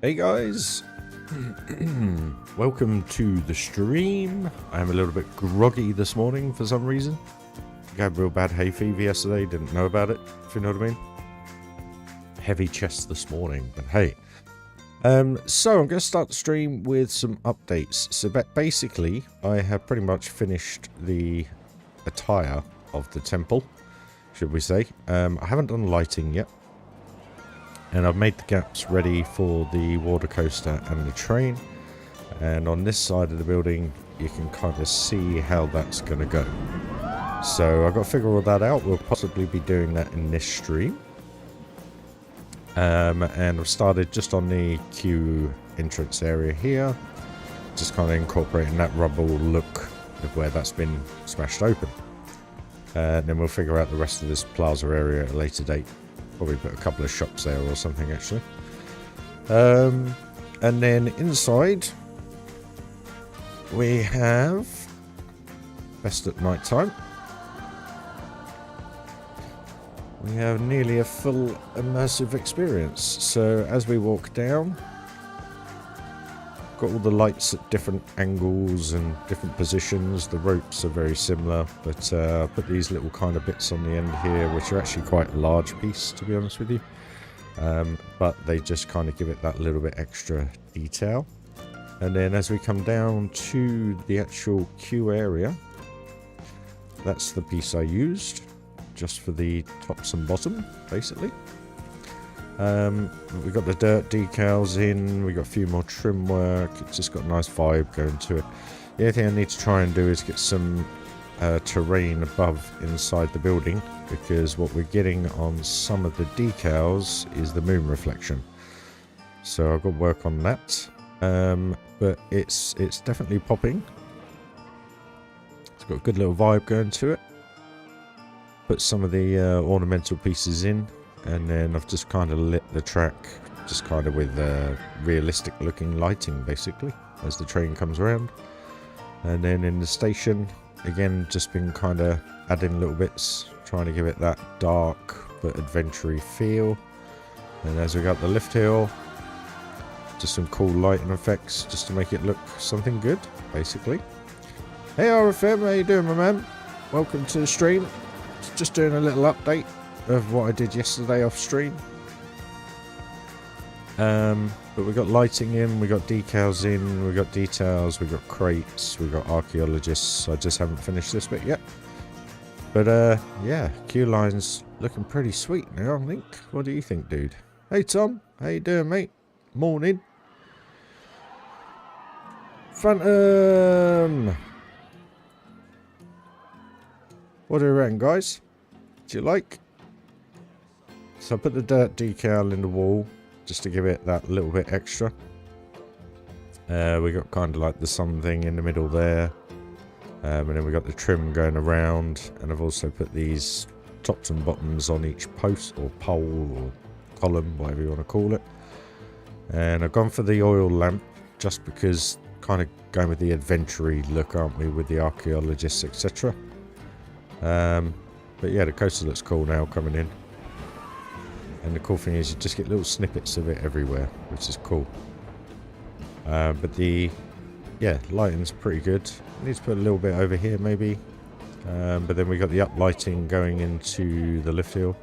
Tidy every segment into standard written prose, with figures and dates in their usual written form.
Hey guys, welcome to the stream. I'm a little bit groggy this morning for some reason. I had real bad hay fever yesterday, didn't know about it, if you know what I mean. Heavy chest this morning, but hey. So I'm going to start the stream with some updates. So basically, I have pretty much finished the attire of the temple, should we say. I haven't done lighting yet. And I've made the gaps ready for the water coaster and the train. And on this side of the building, you can kind of see how that's going to go. So I've got to figure all that out. We'll possibly be doing that in this stream. And I've started just on the queue entrance area here. Just kind of incorporating that rubble look of where that's been smashed open. And then we'll figure out the rest of this plaza area at a later date. Probably put a couple of shops there or something actually. And then inside we have best at night time. We have nearly a full immersive experience. So as we walk down, got all the lights at different angles and different positions. The ropes are very similar, but I put these little kind of bits on the end here, which are actually quite a large piece, to be honest with you. But they just kind of give it that little bit extra detail. And then as we come down to the actual queue area, that's the piece I used, just for the tops and bottom, basically. We've got the dirt decals in, we've got a few more trim work, it's just got a nice vibe going to it. The only thing I need to try and do is get some terrain above inside the building, because what we're getting on some of the decals is the moon reflection. So I've got to work on that, but it's definitely popping. It's got a good little vibe going to it. Put some of the ornamental pieces in. And then I've just kind of lit the track just kind of with realistic looking lighting basically as the train comes around. And then in the station, again, just been kind of adding little bits, trying to give it that dark but adventure-y feel. And as we got the lift hill, just some cool lighting effects just to make it look something good, basically. Hey RFM, how you doing, my man? Welcome to the stream. Just doing a little update of what I did yesterday off stream. But we got lighting in, we got decals in, we got details, we got crates, we got archaeologists. I just haven't finished this bit yet. But yeah, queue line's looking pretty sweet now, I think. What do you think, dude? Hey Tom, how you doing, mate? Morning. Phantom. What do you reckon, guys? Do you like? So I put the dirt decal in the wall just to give it that little bit extra. We got kind of like the sun thing in the middle there. And then we got the trim going around. And I've also put these tops and bottoms on each post or pole or column, whatever you want to call it. And I've gone for the oil lamp just because kind of going with the adventure-y look, aren't we, with the archaeologists, etc. But yeah, the coaster looks cool now coming in. And the cool thing is you just get little snippets of it everywhere, which is cool. But the, yeah, lighting's pretty good. I need to put a little bit over here maybe. But then we got the up lighting going into the lift hill,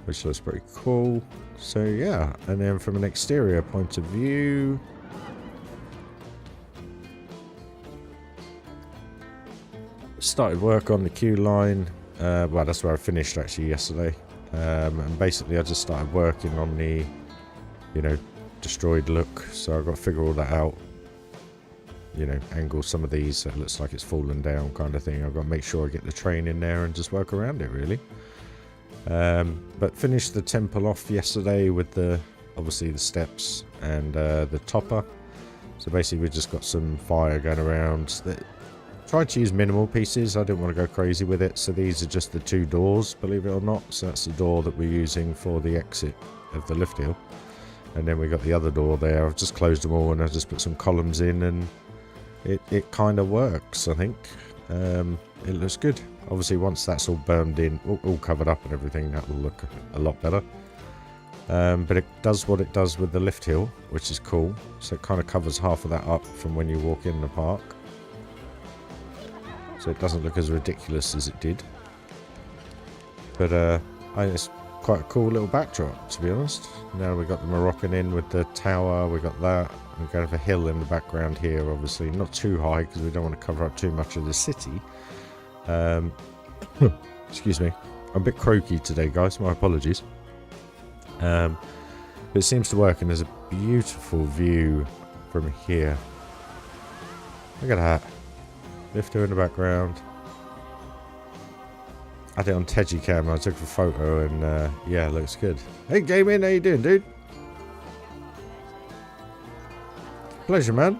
which looks pretty cool. So yeah, and then from an exterior point of view, started work on the queue line. Well, that's where I finished actually yesterday. And basically I just started working on the, you know, destroyed look. So I've got to figure all that out. You know, angle some of these so it looks like it's fallen down kind of thing. I've got to make sure I get the train in there and just work around it really. But finished the temple off yesterday with the, obviously the steps and the topper. So basically we just got some fire going around. Tried to use minimal pieces, I didn't want to go crazy with it, so these are just the two doors, believe it or not. So that's the door that we're using for the exit of the lift hill. And then we got the other door there. I've just closed them all and I just put some columns in and it kind of works, I think. It looks good. Obviously once that's all burned in, all covered up and everything, that will look a lot better. But it does what it does with the lift hill, which is cool. So it kind of covers half of that up from when you walk in the park. So it doesn't look as ridiculous as it did. But it's quite a cool little backdrop, to be honest. Now we've got the Moroccan in with the tower, we got that. We've got a hill in the background here, obviously. Not too high, because we don't want to cover up too much of the city. Excuse me. I'm a bit croaky today, guys. My apologies. But it seems to work, and there's a beautiful view from here. Look at that. Lifter in the background. I did it on Teji camera. I took a photo, and yeah, it looks good. Hey, Gaming, how you doing, dude? Pleasure, man.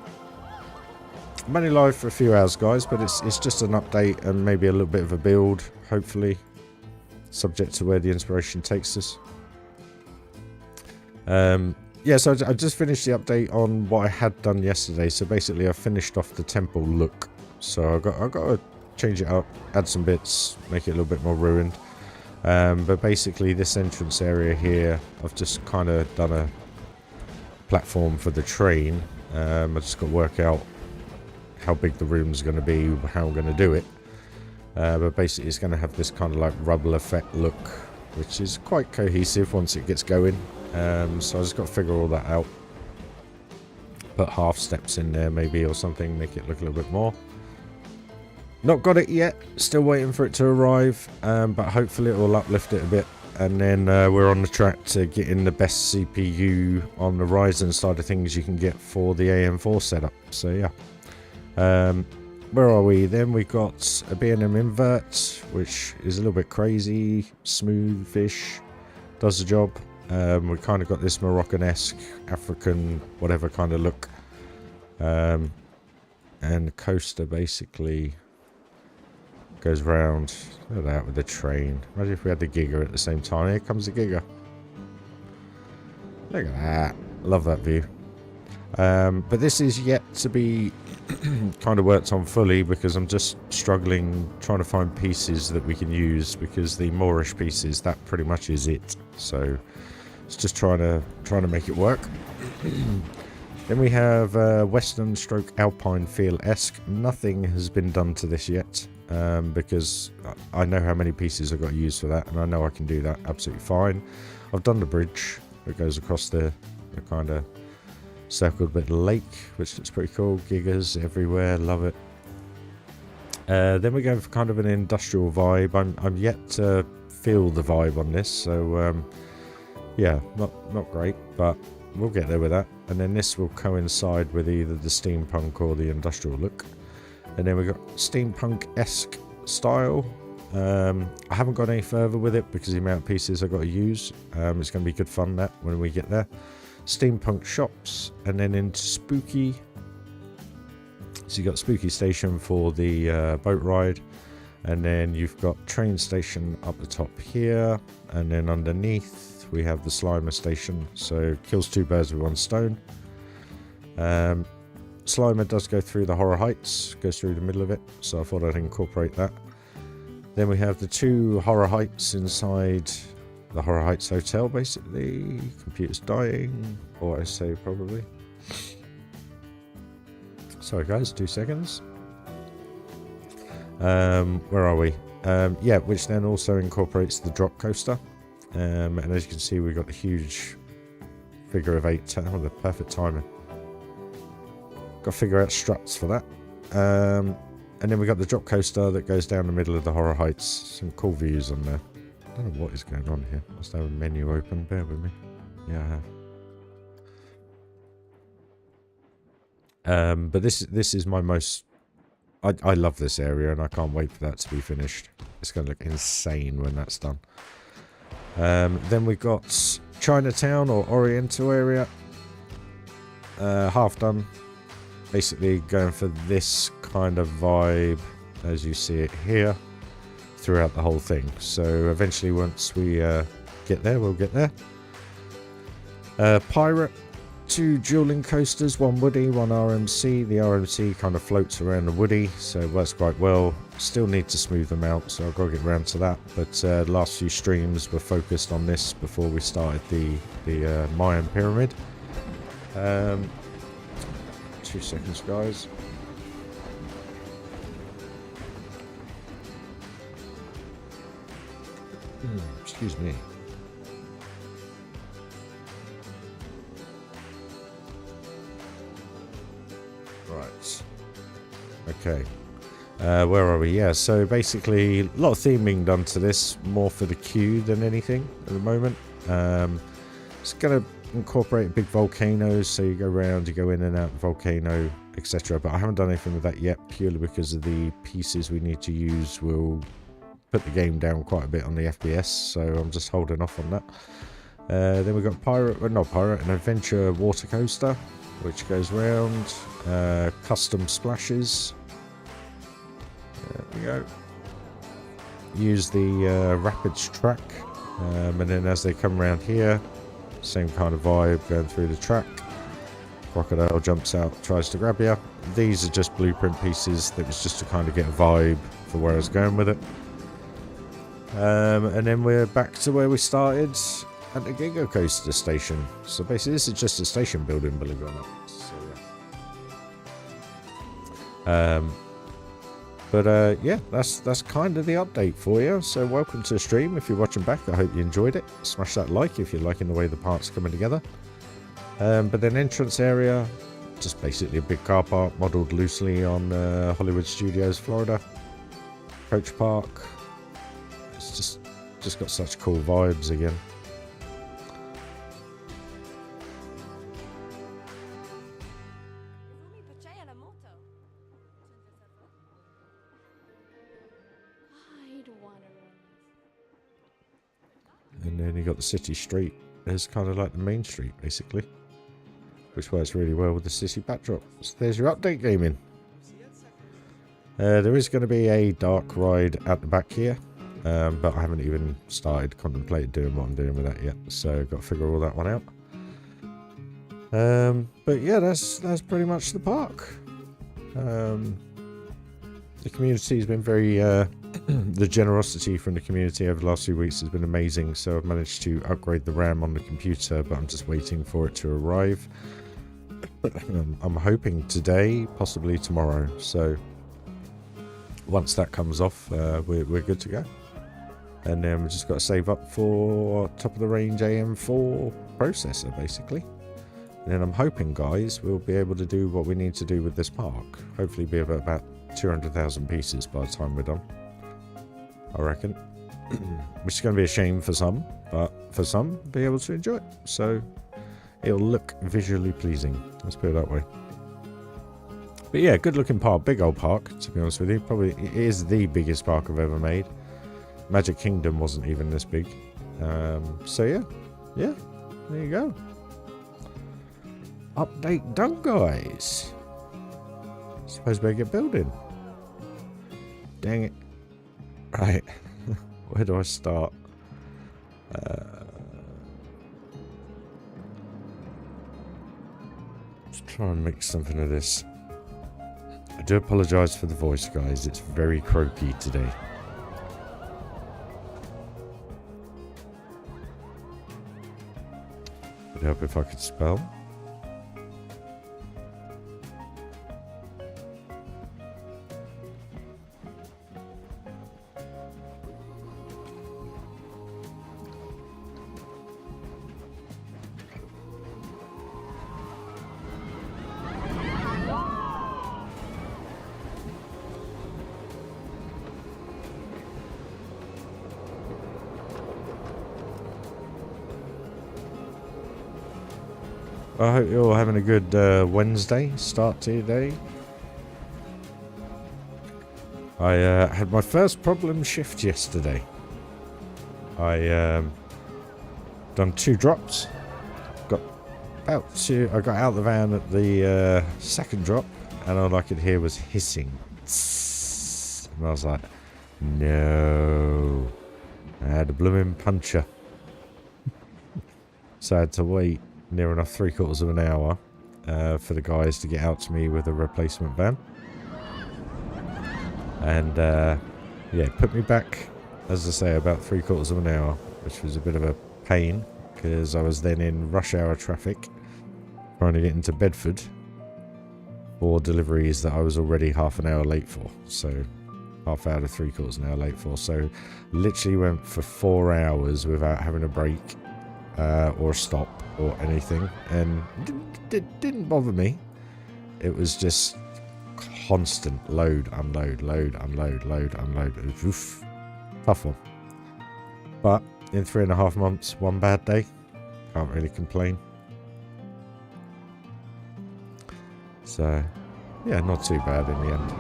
I'm only live for a few hours, guys, but it's just an update and maybe a little bit of a build, hopefully, subject to where the inspiration takes us. Yeah, so I just finished the update on what I had done yesterday. So basically, I finished off the temple look. So I got to change it up, add some bits, make it a little bit more ruined. But basically, this entrance area here, I've just kind of done a platform for the train. I just got to work out how big the room's going to be, how I'm going to do it. But basically, it's going to have this kind of like rubble effect look, which is quite cohesive once it gets going. So I just got to figure all that out. Put half steps in there maybe or something, make it look a little bit more. Not got it yet, still waiting for it to arrive, but hopefully it will uplift it a bit. And then we're on the track to getting the best CPU on the Ryzen side of things you can get for the AM4 setup. So yeah. Where are we? Then we got a B&M invert, which is a little bit crazy, smooth-ish, does the job. We kind of got this Moroccan-esque, African, whatever kind of look. And the coaster basically goes round. Look at that with the train. Imagine if we had the Giga at the same time. Here comes the Giga. Look at that. Love that view. But this is yet to be kind of worked on fully because I'm just struggling trying to find pieces that we can use, because the Moorish pieces, that pretty much is it. So it's just trying to make it work. Then we have Western stroke Alpine feel-esque. Nothing has been done to this yet, because I know how many pieces I've got to use for that, and I know I can do that absolutely fine. I've done the bridge that goes across the kind of circled bit of lake, which looks pretty cool. Gigas everywhere, love it. Then we go for kind of an industrial vibe. I'm yet to feel the vibe on this, so yeah, not great, but we'll get there with that. And then this will coincide with either the steampunk or the industrial look. And then we've got steampunk-esque style. I haven't gone any further with it because the amount of pieces I've got to use. It's going to be good fun that when we get there. Steampunk shops, and then into spooky. So you've got spooky station for the boat ride. And then you've got train station up the top here. And then underneath we have the Slimer station, so kills two birds with one stone. Slimer does go through the Horror Heights, goes through the middle of it, so I thought I'd incorporate that. Then we have the two Horror Heights inside the Horror Heights Hotel, basically. Computer's dying, or I say probably. Sorry guys, 2 seconds. Where are we? Yeah, which then also incorporates the drop coaster. And as you can see, we've got the huge figure of 8. Oh, the perfect timing. Got to figure out struts for that. And then we've got the drop coaster that goes down the middle of the Horror Heights. Some cool views on there. I don't know what is going on here. I must have a menu open. Bear with me. Yeah, I have. But this is my most... I love this area, and I can't wait for that to be finished. It's going to look insane when that's done. Then we've got Chinatown or Oriental area. Half done. Basically going for this kind of vibe as you see it here throughout the whole thing. So eventually once we get there, we'll get there. Pirate 2 dueling coasters, one woody, one RMC. The RMC kind of floats around the woody, so it works quite well. Still need to smooth them out, so I've got to get around to that. But the last few streams were focused on this before we started the Mayan pyramid. 2 seconds, guys. Excuse me. Right. Okay. Where are we? Yeah, so basically a lot of theming done to this, more for the queue than anything at the moment. It's going to incorporate big volcanoes, so you go around, you go in and out the volcano, etc. But I haven't done anything with that yet, purely because of the pieces we need to use will put the game down quite a bit on the FPS, so I'm just holding off on that. Then we've got an adventure water coaster, which goes round, custom splashes. There we go. Use the rapids track, and then as they come around here, same kind of vibe going through the track. Crocodile jumps out, tries to grab you. These are just blueprint pieces that was just to kind of get a vibe for where I was going with it. And then we're back to where we started at the Giga Coaster station. So basically this is just a station building, believe it or not. So, yeah. Yeah, that's kind of the update for you. So welcome to the stream. If you're watching back, I hope you enjoyed it. Smash that like if you're liking the way the parts are coming together. But then entrance area, just basically a big car park modelled loosely on Hollywood Studios, Florida. Coach park. It's just got such cool vibes again. And then you got the city street as kind of like the main street, basically, which works really well with the city backdrop. So there's your update gaming. There is going to be a dark ride at the back here, but I haven't even contemplated doing what I'm doing with that yet, so I've got to figure all that one out. But yeah, that's pretty much the park. The community has been very the generosity from the community over the last few weeks has been amazing. So I've managed to upgrade the RAM on the computer, but I'm just waiting for it to arrive. I'm hoping today, possibly tomorrow. So once that comes off, we're good to go. And then we've just got to save up for top of the range AM4 processor, basically. And then I'm hoping, guys, we'll be able to do what we need to do with this park. Hopefully be about 200,000 pieces by the time we're done, I reckon. Which is going to be a shame for some, but for some, be able to enjoy it. So it'll look visually pleasing, let's put it that way. But yeah, good looking park, big old park, to be honest with you. Probably it is the biggest park I've ever made. Magic Kingdom wasn't even this big. So yeah, there you go. Update done, guys. Suppose we get building. Dang it. Right. Where do I start? Let's try and make something of this. I do apologise for the voice, guys. It's very croaky today. Would help if I could spell. I hope you're all having a good Wednesday start to your day. I had my first problem shift yesterday. I done 2 drops. I got out of the van at the second drop, and all I could hear was hissing. And I was like, no. I had a blooming puncher. So I had to wait near enough 3/4 of an hour for the guys to get out to me with a replacement van. And yeah, put me back, as I say, about 3/4 of an hour, which was a bit of a pain because I was then in rush hour traffic trying to get into Bedford for deliveries that I was already half an hour late for. So half hour to 3/4 an hour late for. So literally went for 4 hours without having a break or a stop or anything, and it didn't bother me. It was just constant load, unload, load, unload, load, unload. Oof. Tough one. But in 3.5 months, one bad day. Can't really complain. So, yeah, not too bad in the end.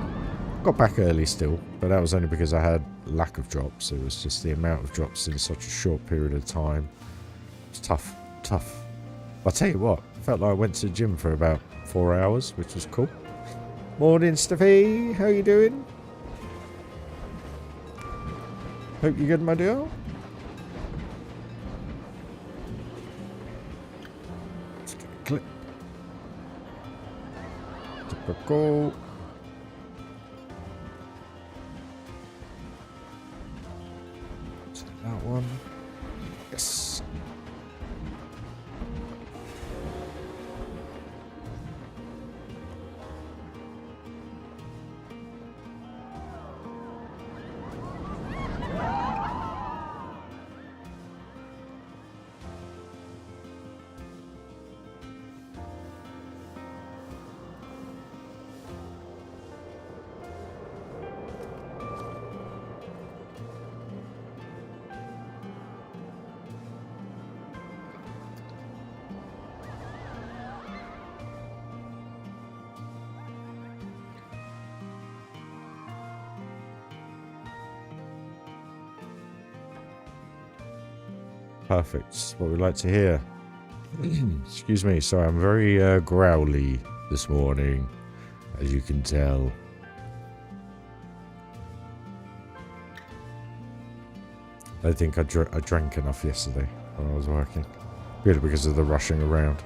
Got back early still, but that was only because I had lack of drops. It was just the amount of drops in such a short period of time. It's tough, tough. I'll tell you what, felt like I went to the gym for about 4 hours, which was cool. Morning, Steffi. How you doing? Hope you're good, my dear. Let's get a clip. Typical. That one. Yes. Perfect. What we like to hear. Excuse me. Sorry, I'm very growly this morning, as you can tell. I think I drank enough yesterday when I was working. Purely because of the rushing around.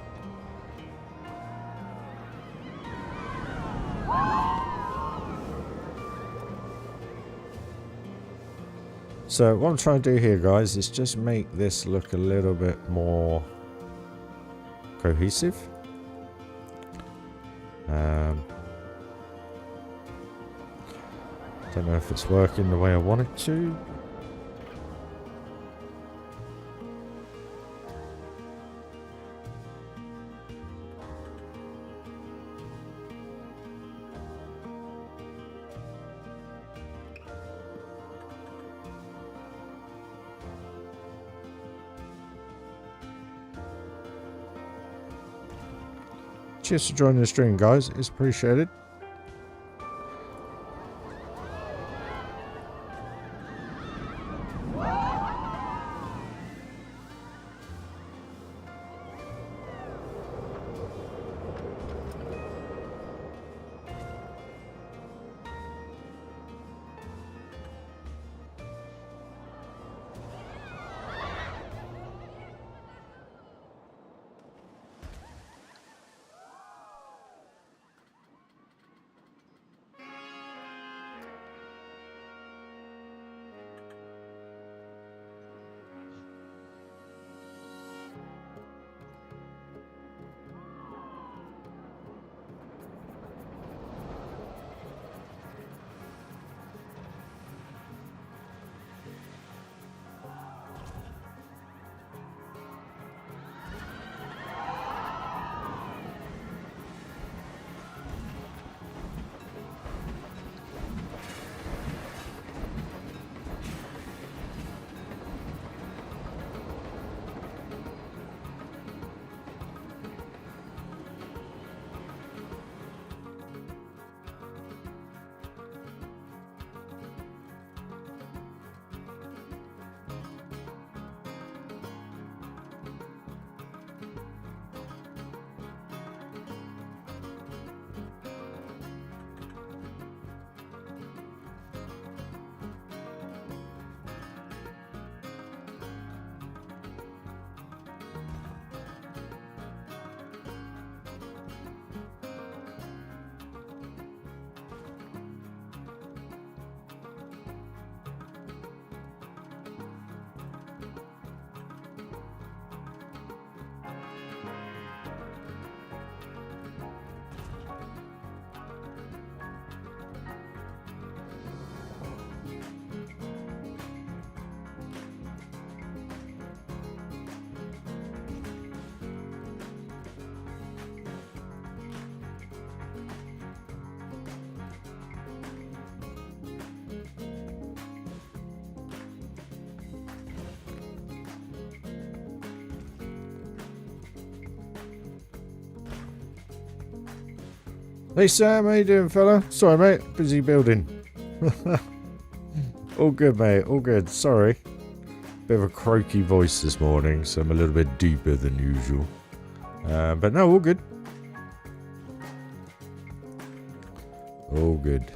So what I'm trying to do here, guys, is just make this look a little bit more cohesive. Don't know if it's working the way I want it to. Cheers for joining the stream, guys. It's appreciated. Hey Sam, how you doing, fella? Sorry, mate. Busy building. All good, mate. All good. Sorry. Bit of a croaky voice this morning, so I'm a little bit deeper than usual. But no, all good. All good.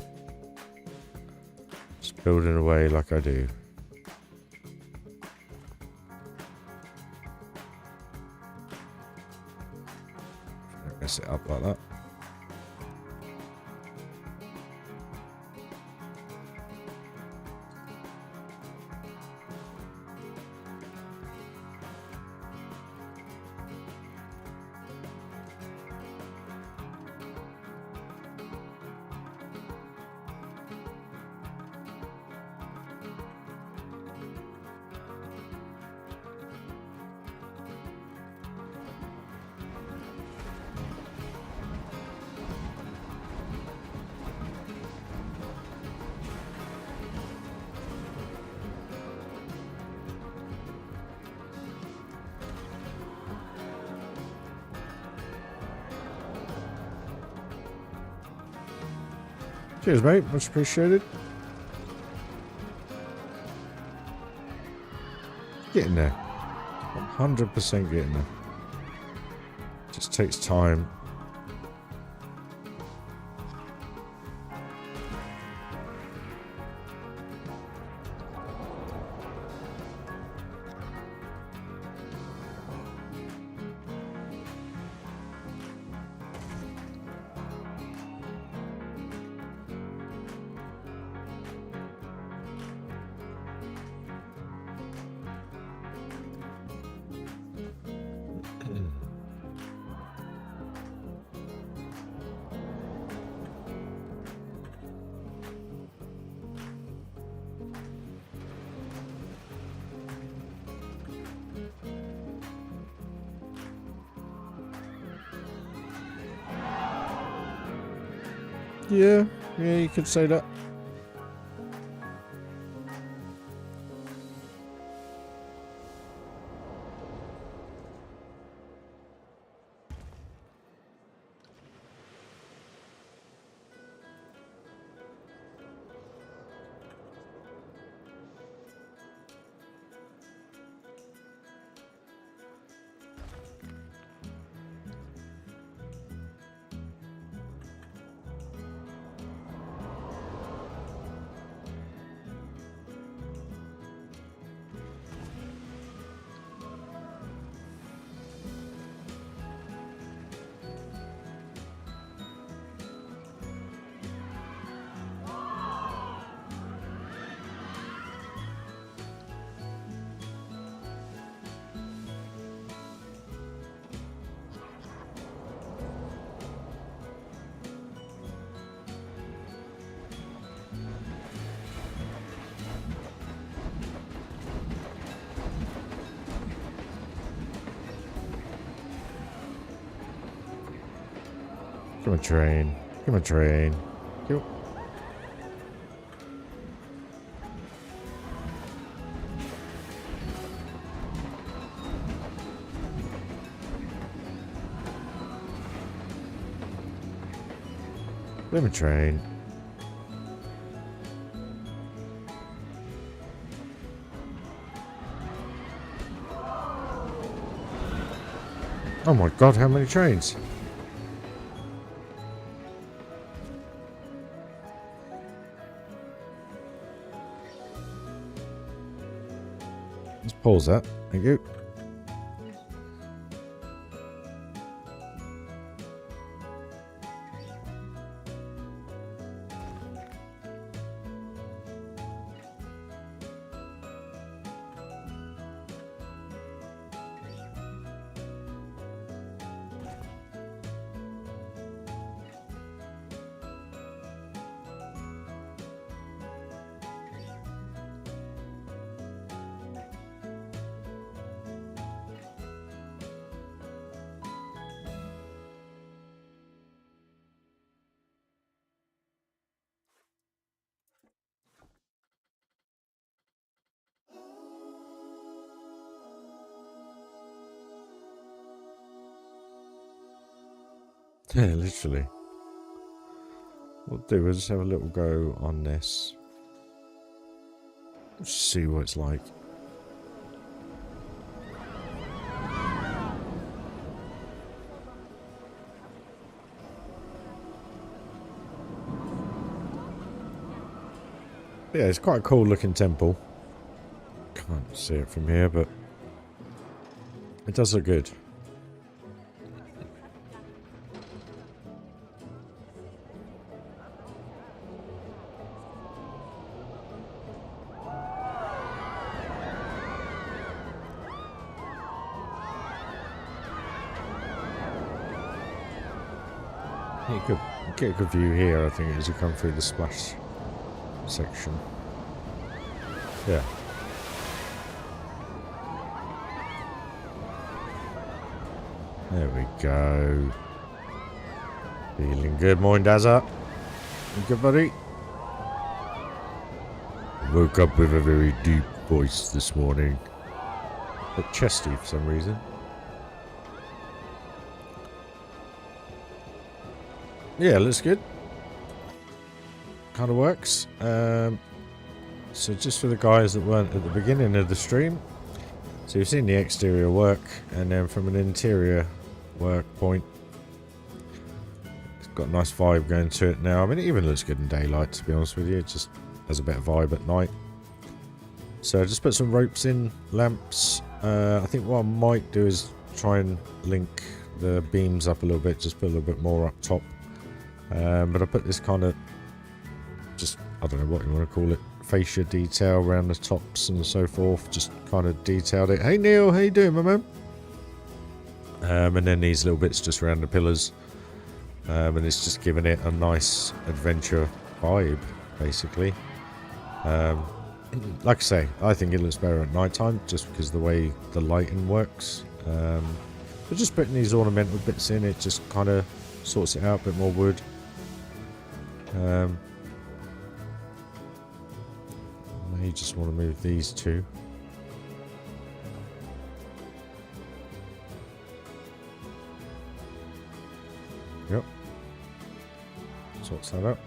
Just building away like I do. Mess it up like that. Cheers, mate. Much appreciated. Getting there. 100% getting there. Just takes time. Yeah, you could say that. Come on, train. Come on, train. Yo. Lemon train. Oh my god, how many trains? Let's pause that. Thank you. Yeah, literally. What we'll do is just have a little go on this. Just see what it's like. Yeah, it's quite a cool looking temple. Can't see it from here, but it does look good. You could get a good view here, I think, as you come through the splash section. Yeah. There we go. Feeling good, morning, Dazza. You good, buddy? Woke up with a very deep voice this morning. A bit chesty for some reason. Yeah, looks good. Kind of works. So just for the guys that weren't at the beginning of the stream, so you've seen the exterior work, and then from an interior work point, it's got a nice vibe going to it now. I mean, it even looks good in daylight, to be honest with you. It just has a better vibe at night. So just put some ropes in, lamps. I think what I might do is try and link the beams up a little bit, just put a little bit more up top. But I put this kind of, just, I don't know what you want to call it, fascia detail around the tops and so forth. Just kind of detailed it. Hey Neil, how you doing, my man? And then these little bits just around the pillars. And it's just giving it a nice adventure vibe, basically. Like I say, I think it looks better at night time, just because of the way the lighting works. But just putting these ornamental bits in, it just kind of sorts it out, a bit more wood. You just want to move these two. Yep. Sorts that out.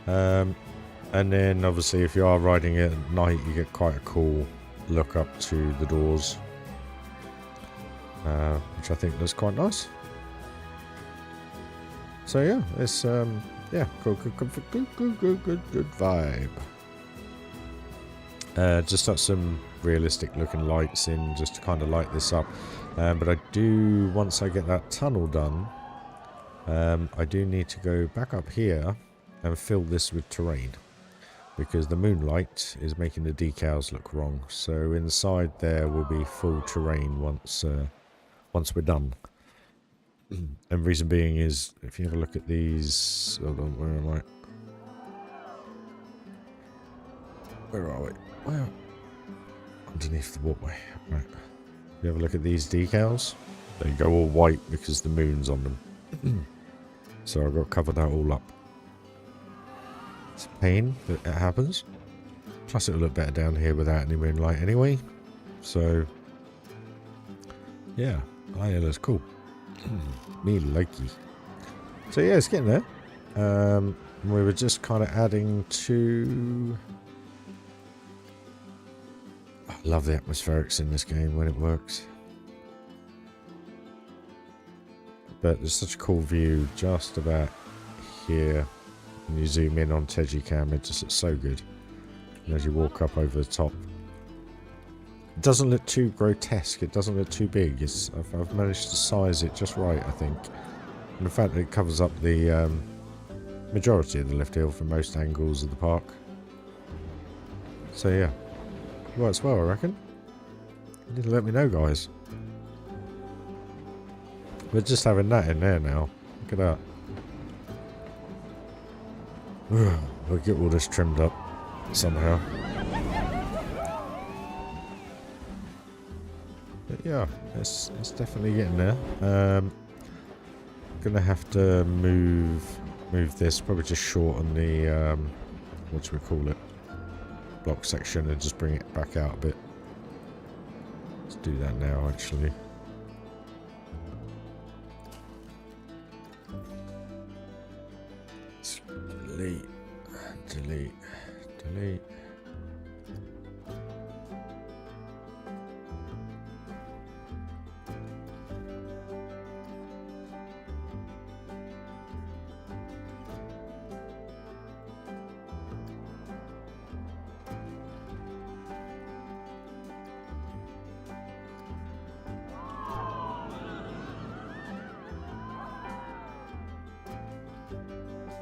And then obviously if you are riding it at night, you get quite a cool look up to the doors. Which I think looks quite nice. So yeah, it's yeah, good vibe. Just got some realistic looking lights in just to kind of light this up. But I do, once I get that tunnel done, I do need to go back up here and fill this with terrain, because the moonlight is making the decals look wrong. So inside there will be full terrain once we're done. And reason being is, if you have a look at these, hold on, where am I? Where are we? Well, underneath the walkway. Right. You have a look at these decals. They go all white because the moon's on them. So I've got to cover that all up. It's a pain, but it happens. Plus it'll look better down here without any moonlight anyway. So, yeah. Oh, yeah, that's cool. Me likey. So yeah, it's getting there. We were just kind of adding to... I love the atmospherics in this game when it works. But there's such a cool view just about here. When you zoom in on Tegicam, it just looks so good. And as you walk up over the top, it doesn't look too grotesque. It doesn't look too big. I've managed to size it just right, I think. And the fact that it covers up the majority of the lift hill from most angles of the park. So yeah, works well, I reckon. You need to let me know, guys. We're just having that in there now. Look at that. We'll get all this trimmed up somehow. But yeah, it's definitely getting there. Gonna have to move this, probably just shorten the what do we call it? Block section, and just bring it back out a bit. Let's do that now, actually. delete, delete, delete.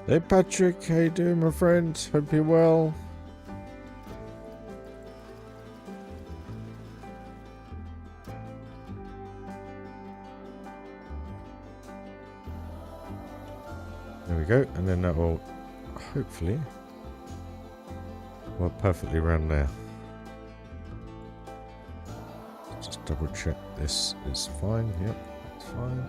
Hey Patrick, how you doing my friend? Hope you're well. There we go, and then that will hopefully work perfectly around there. Just double check this is fine. Yep, it's fine.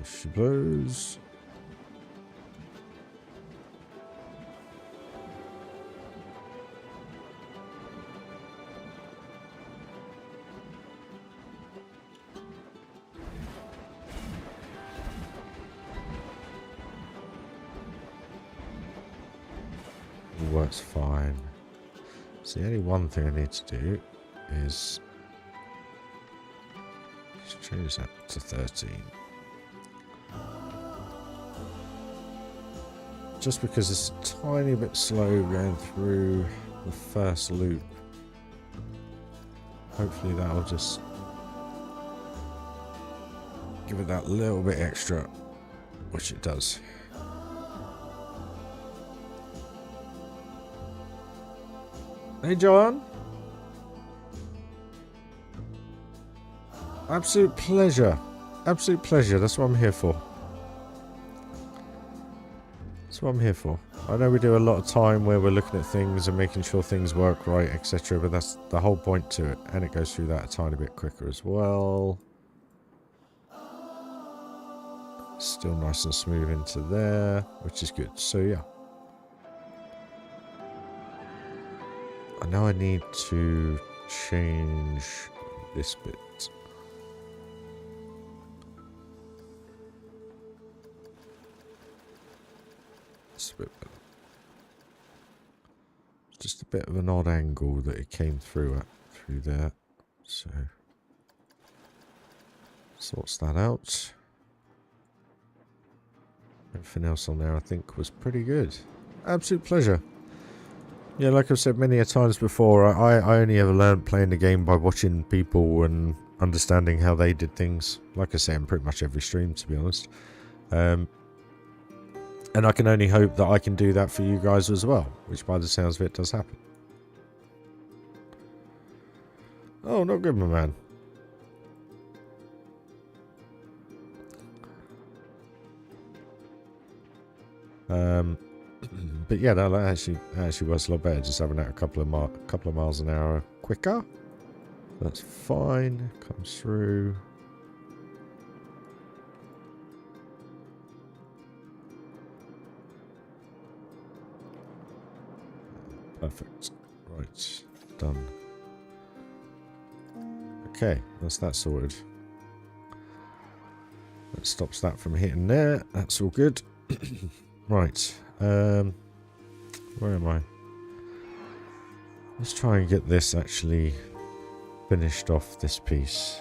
She blows. Works fine. So the only one thing I need to do is just change that to 13. Just because it's a tiny bit slow going through the first loop. Hopefully that'll just give it that little bit extra, which it does. Hey John. Absolute pleasure. Absolute pleasure. That's what I'm here for. That's what I'm here for. I know we do a lot of time where we're looking at things and making sure things work right, etc. But that's the whole point to it. And it goes through that a tiny bit quicker as well. Still nice and smooth into there, which is good. So yeah. I know I need to change this bit. A bit better. Just a bit of an odd angle that it came through there, so sorts that out. Everything else on there I think was pretty good. Absolute pleasure. Yeah, like I've said many a times before, I only ever learned playing the game by watching people and understanding how they did things. Like I say in pretty much every stream, to be honest. And I can only hope that I can do that for you guys as well, which by the sounds of it does happen. Oh, not good, my man. But yeah, that actually works a lot better, just having that a couple of miles an hour quicker. That's fine. Comes through. Perfect. Right. Done. Okay, that's that sorted. That stops that from hitting there. That's all good. Right. Where am I? Let's try and get this actually finished off, this piece.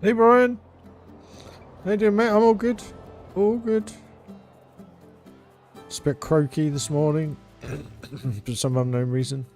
Hey Brian. How you doing, mate? I'm all good. All good. It's a bit croaky this morning for some unknown reason.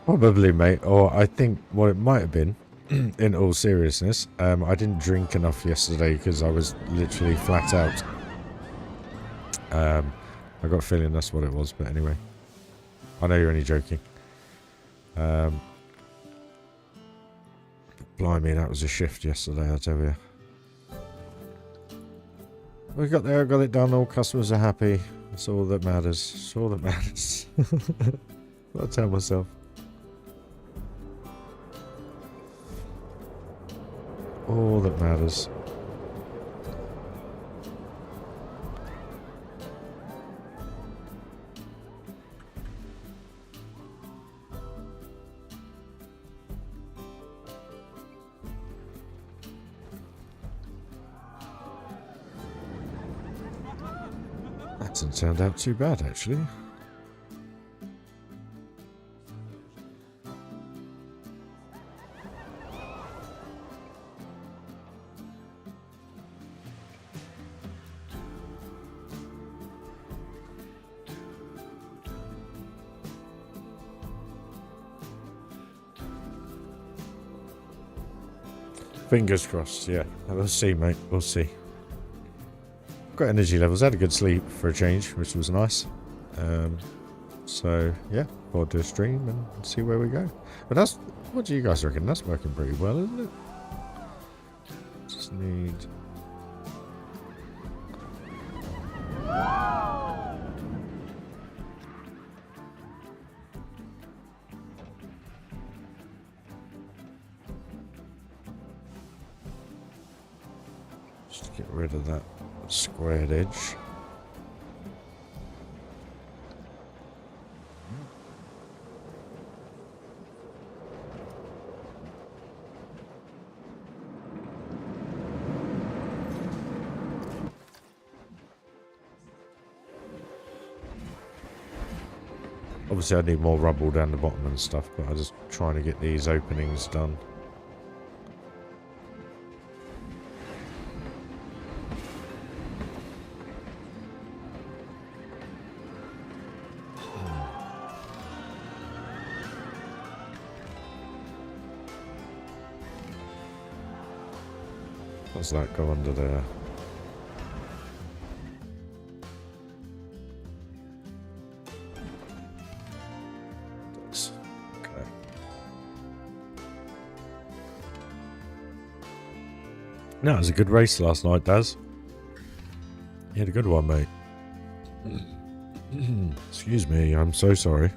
Probably, mate. Or I think what it might have been, in all seriousness, I didn't drink enough yesterday because I was literally flat out. I got a feeling that's what it was, but anyway. I know you're only joking. Blimey, that was a shift yesterday, I tell you. We got there, got it done, all customers are happy. That's all that matters. That's all that matters. I'll tell myself. All that matters. That hasn't turned out too bad, actually. Fingers crossed, yeah. We'll see, mate. We'll see. Got energy levels. Had a good sleep for a change, which was nice. So, yeah. Forward to a stream and see where we go. But that's... What do you guys reckon? That's working pretty well, isn't it? Just need... Just get rid of that squared edge. Obviously I need more rubble down the bottom and stuff, but I'm just trying to get these openings done. Does that go under there? Does. Okay. No, it was a good race last night, Daz. You had a good one, mate. Excuse me, I'm so sorry.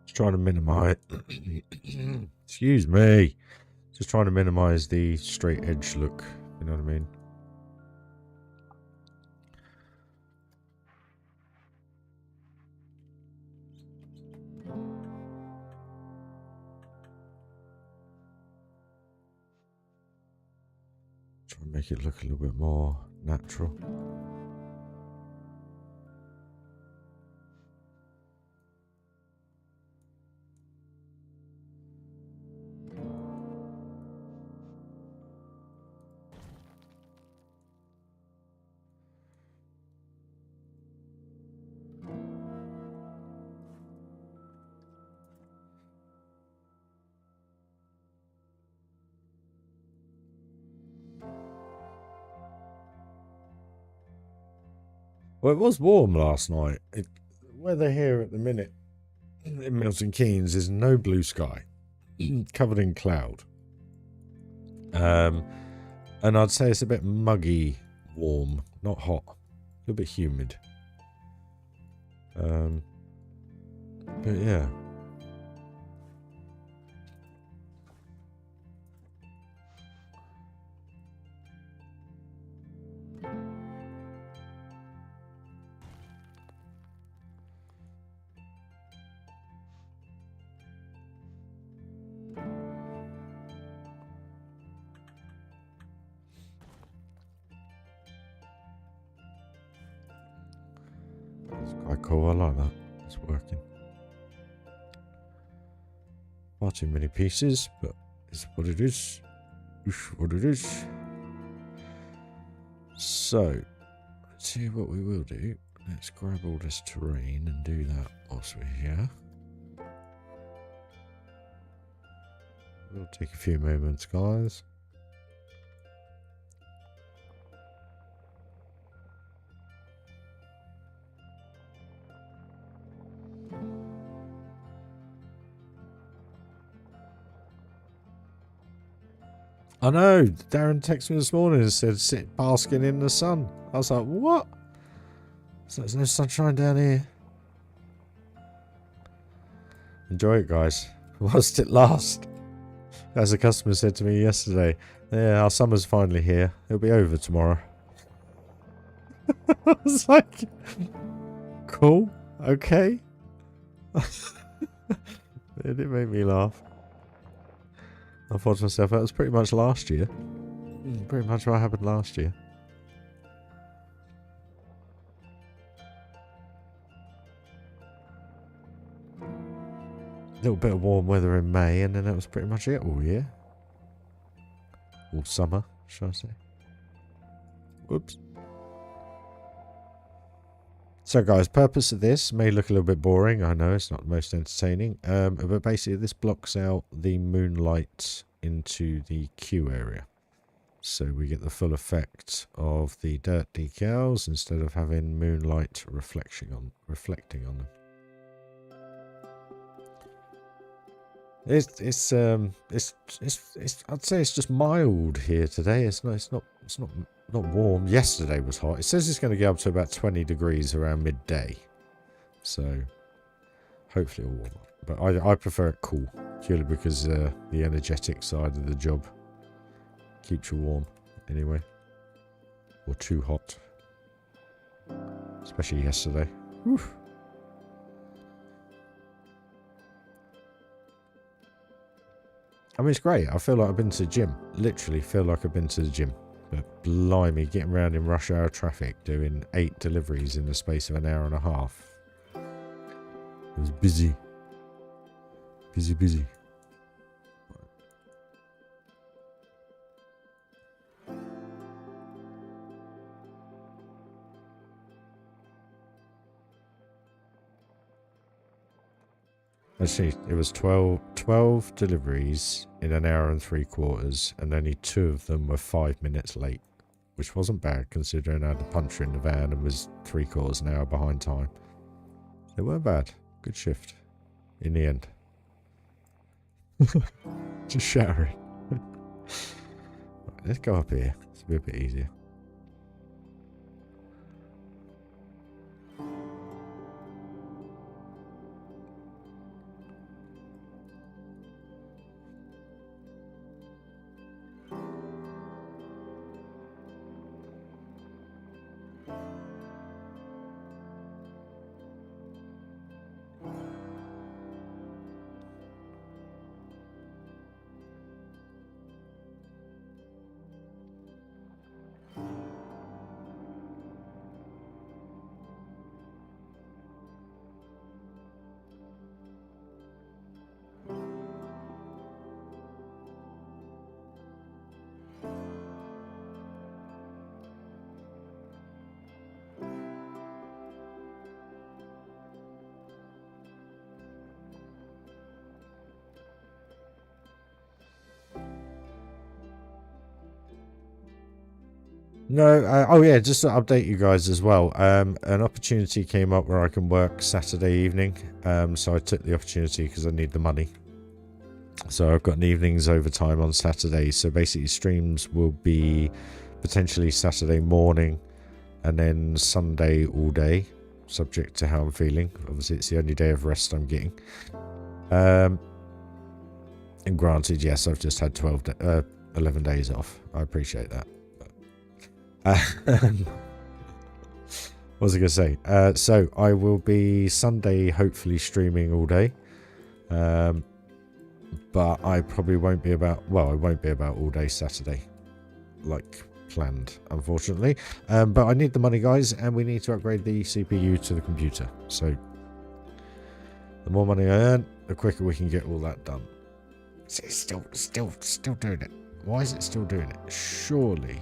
Just trying to minimize. Excuse me. Just trying to minimize the straight edge look. You know what I mean? Try and make it look a little bit more natural. Well, it was warm last night. Weather here at the minute in Milton Keynes is no blue sky, covered in cloud. And I'd say it's a bit muggy, warm, not hot, a little bit humid. But yeah. It's quite cool, I like that. It's working. Far too many pieces, but it's what it is. It's what it is. So, let's see what we will do. Let's grab all this terrain and do that whilst we're here. It'll take a few moments, guys. I know, Darren texted me this morning and said, sit basking in the sun. I was like, what? So there's no sunshine down here. Enjoy it, guys, whilst it lasts. As a customer said to me yesterday, yeah, our summer's finally here. It'll be over tomorrow. I was like, cool, okay. It did make me laugh. I thought to myself, that was pretty much last year. Pretty much what happened last year. little bit of warm weather in May, and then that was pretty much it all year. All summer, shall I say. Whoops. So guys, purpose of this may look a little bit boring. I know it's not the most entertaining. But basically this blocks out the moonlight into the queue area. So we get the full effect of the dirt decals instead of having moonlight reflecting on them. It's I'd say it's just mild here today. It's not warm. Yesterday was hot. It says it's going to get up to about 20 degrees around midday. So hopefully it'll warm up. But I prefer it cool, purely because the energetic side of the job keeps you warm anyway. Or too hot. Especially yesterday. Whew. I mean, it's great. I feel like I've been to the gym. Literally feel like I've been to the gym. But blimey, getting around in rush hour traffic, doing 8 deliveries in the space of an hour and a half. It was busy. Busy. Actually, it was 12 deliveries in an hour and 3/4, and only 2 of them were 5 minutes late, which wasn't bad considering I had a puncher in the van and was 3/4 an hour behind time. They weren't bad. Good shift in the end. Just showering. Right, let's go up here. It's a bit easier. No, oh yeah, just to update you guys as well. An opportunity came up where I can work Saturday evening. So I took the opportunity because I need the money. So I've got an evening's overtime on Saturday. So basically streams will be potentially Saturday morning and then Sunday all day, subject to how I'm feeling. Obviously it's the only day of rest I'm getting. And granted, yes, I've just had 11 days off. I appreciate that. What was I going to say? So I will be Sunday hopefully streaming all day. But I probably won't be about, well, I won't be about all day Saturday like planned, unfortunately. But I need the money, guys, and we need to upgrade the CPU to the computer. So the more money I earn, the quicker we can get all that done. It's still doing it. Why is it still doing it? Surely.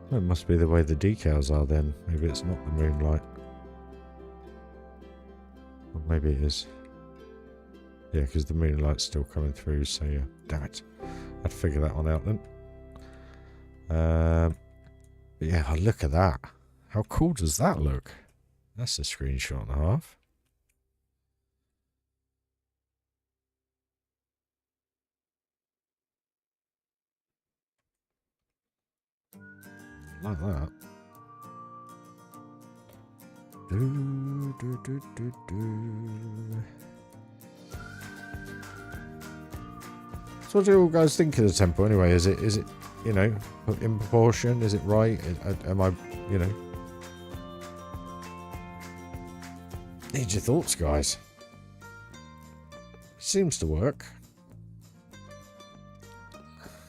It must be the way the decals are then. Maybe it's not the moonlight. Or maybe it is. Yeah, because the moonlight's still coming through, so yeah. Damn it. I'd figure that one out then. But yeah, look at that. How cool does that look? That's a screenshot and a half. Like that. So what do you guys think of the temple anyway? Is it you know, in proportion? Is it right? Am I, you know? Need your thoughts, guys. Seems to work.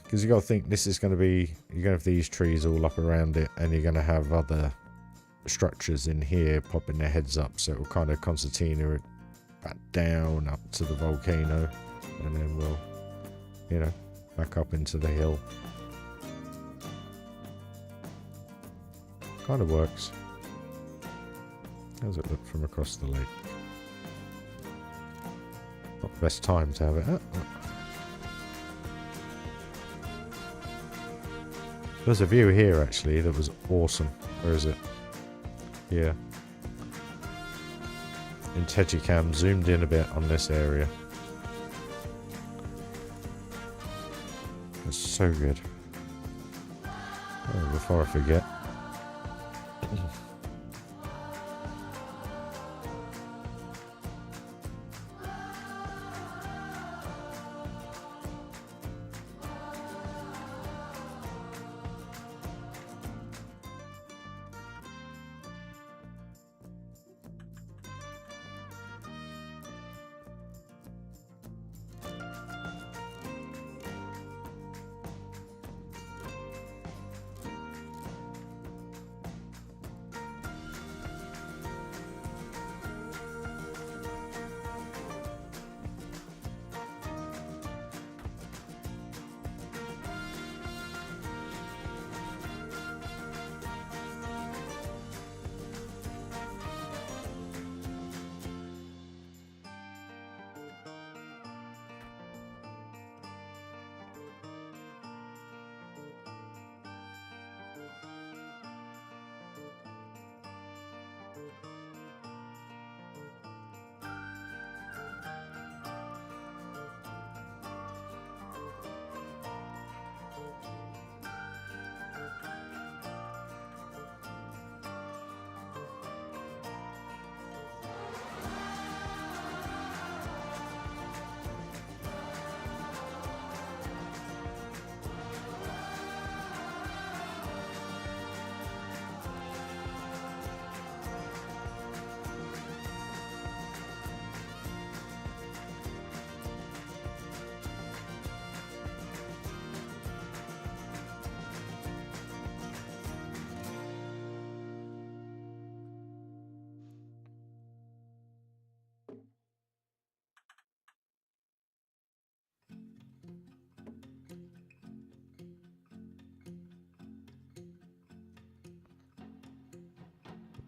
Because you got to think this is going to be, you're going to have these trees all up around it, and you're going to have other structures in here popping their heads up, so it will kind of concertina it back down up to the volcano, and then we'll, you know, back up into the hill. Kind of works. How does it look from across the lake? Not the best time to have it at. There's a view here actually that was awesome. Where is it? Here. In Tejicam, zoomed in a bit on this area. That's so good. Oh, before I forget.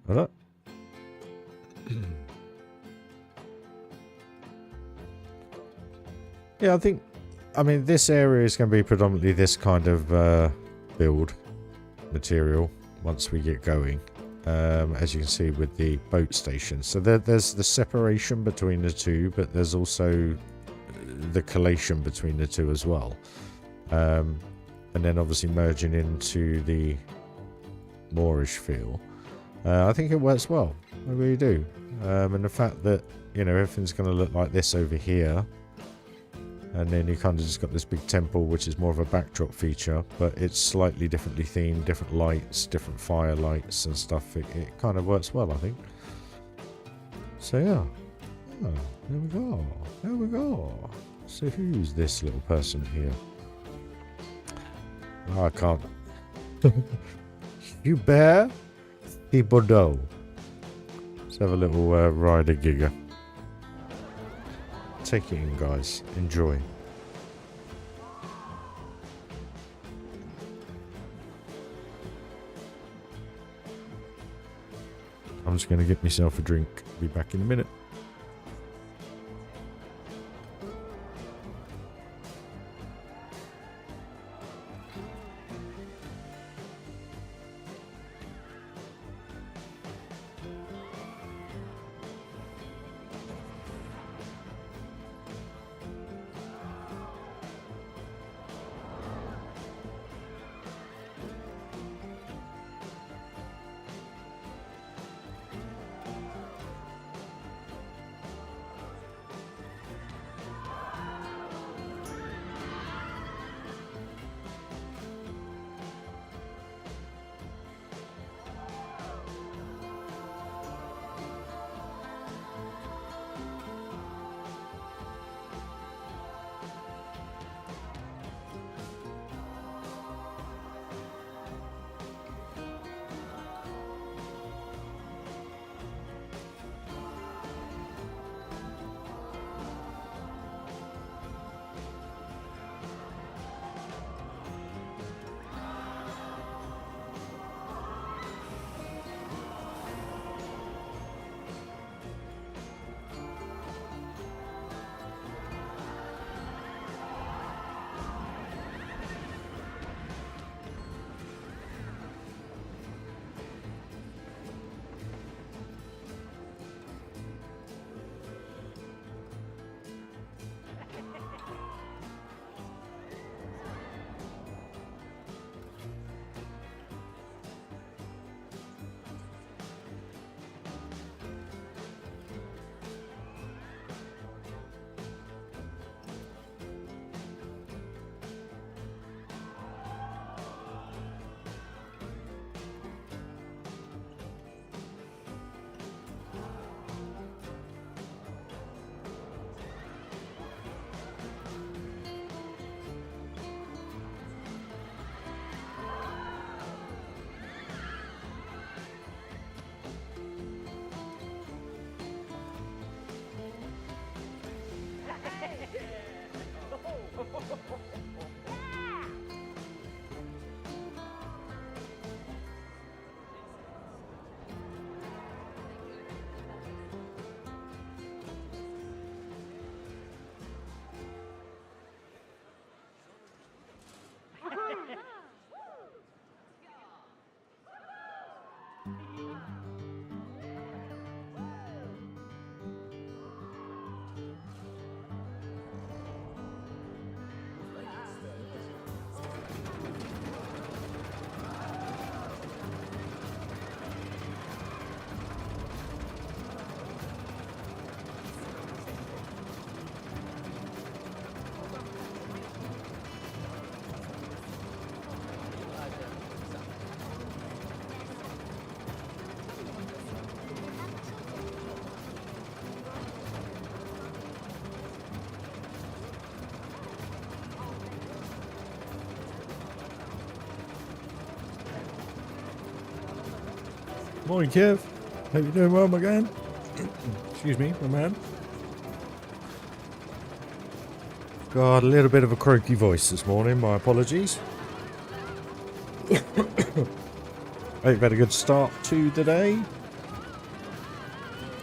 Hello? Yeah, I mean, this area is going to be predominantly this kind of build material once we get going. As you can see with the boat station. So there's the separation between the two, but there's also the collation between the two as well. And then obviously merging into the moorish feel. I think it works well. I really do. And the fact that, you know, everything's going to look like this over here. And then you kind of just got this big temple, which is more of a backdrop feature, but it's slightly differently themed, different lights, different fire lights and stuff. It kind of works well, I think. So yeah. Oh, there we go. There we go. So who's this little person here? Oh, I can't. You bear? Thibodeau. Let's have a little rider gigger. Take it in, guys. Enjoy. I'm just going to get myself a drink. Be back in a minute. Morning, Kev. Hope you're doing well, my man. Excuse me, my man. Got a little bit of a croaky voice this morning. My apologies. Hope you've had a good start to the day.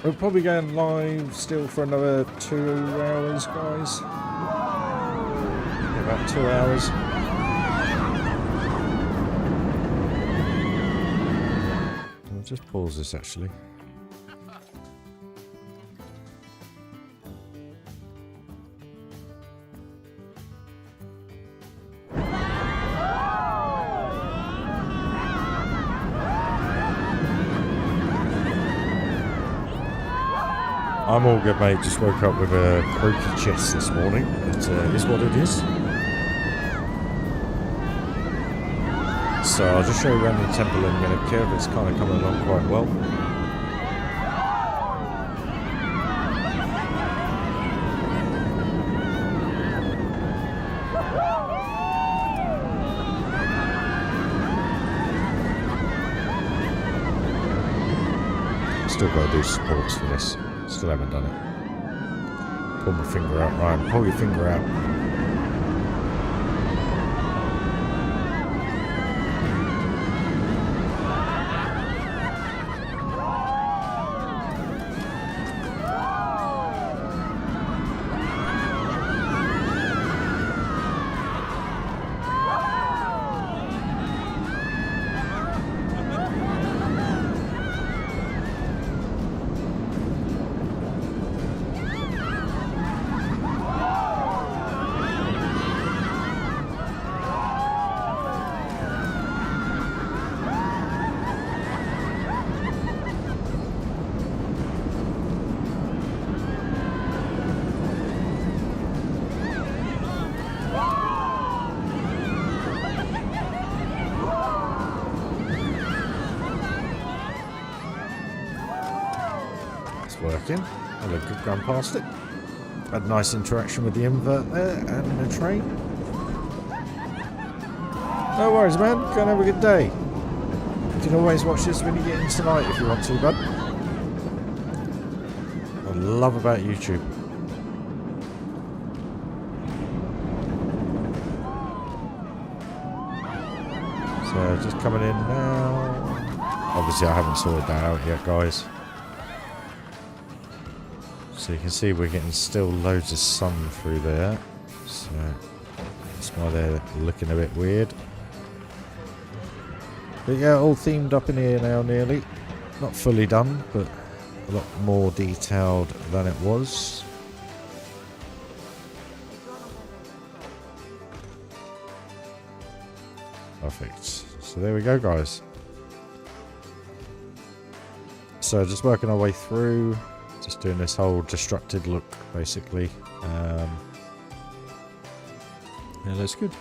We're probably going live still for another 2 hours, guys. About 2 hours. I'll just pause this actually. I'm all good, mate. Just woke up with a croaky chest this morning. It is what it is. So I'll just show you around the temple in a minute, Kev. It's kind of coming along quite well. Still got to do supports for this. Still haven't done it. Pull my finger out, Ryan. Pull your finger out. Working. I look good going past it. Had a nice interaction with the invert there and the train. No worries, man. Go and have a good day. You can always watch this when you get in tonight if you want to, bud. What I love about YouTube. So just coming in now. Obviously I haven't sorted that out yet, guys. So you can see we're getting still loads of sun through there. So that's why they're looking a bit weird. But yeah, all themed up in here now nearly. Not fully done, but a lot more detailed than it was. Perfect. So there we go, guys. So just working our way through. Just doing this whole destructed look, basically. Yeah, that's good.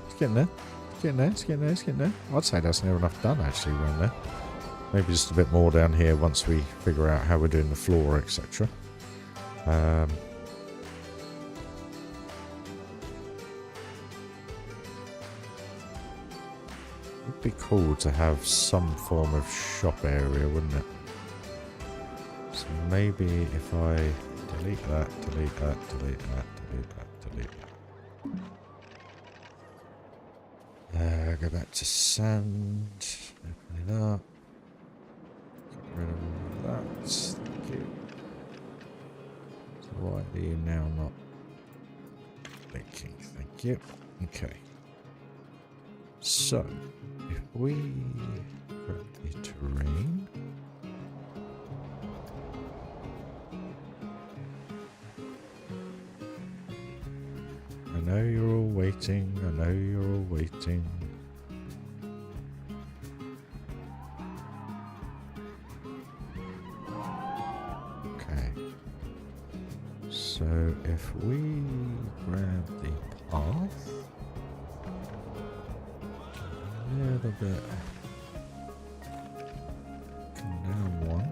It's getting there. It's getting there. It's getting there. It's getting there. I'd say that's near enough done, actually, around there. Maybe just a bit more down here once we figure out how we're doing the floor, etc. It'd be cool to have some form of shop area, wouldn't it? So maybe if I delete that, delete that, delete that, delete that, delete that. Go back to sand, open it up, get rid of that, thank you. So why are you now not blinking? Thank you. Okay. So, if we grab the terrain, I know you're all waiting, I know you're all waiting. Okay. So if we grab the path, a little bit, come down one.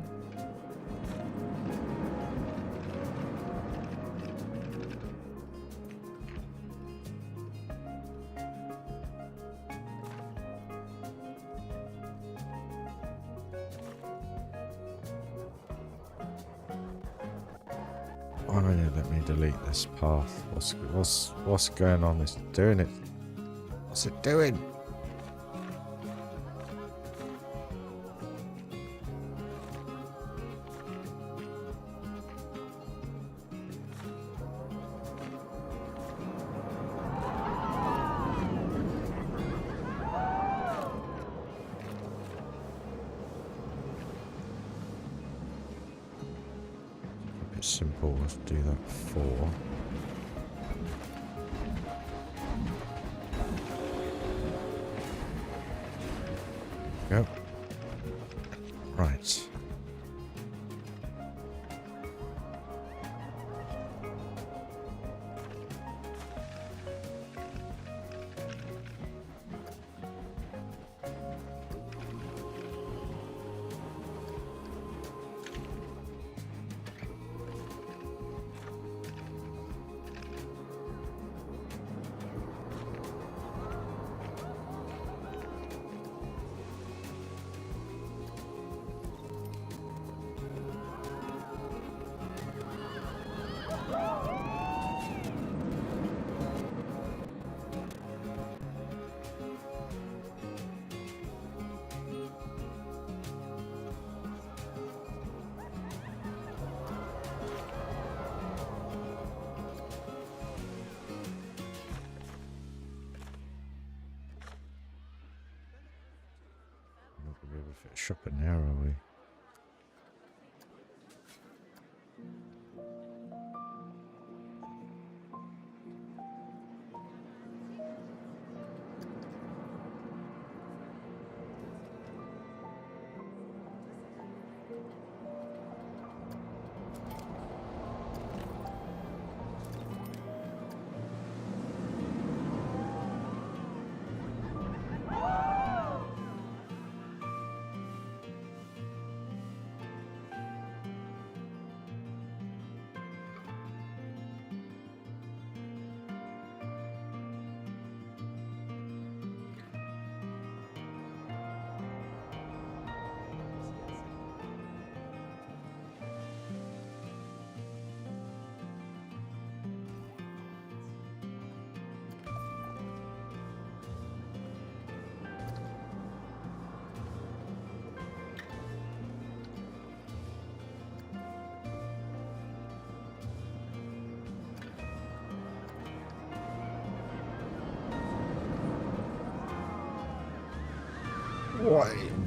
Why won't it let me delete this path? What's going on? It's doing it. What's it doing? Simple, let's do that 4. Go. Right. Be able to fit a shop in there, are we?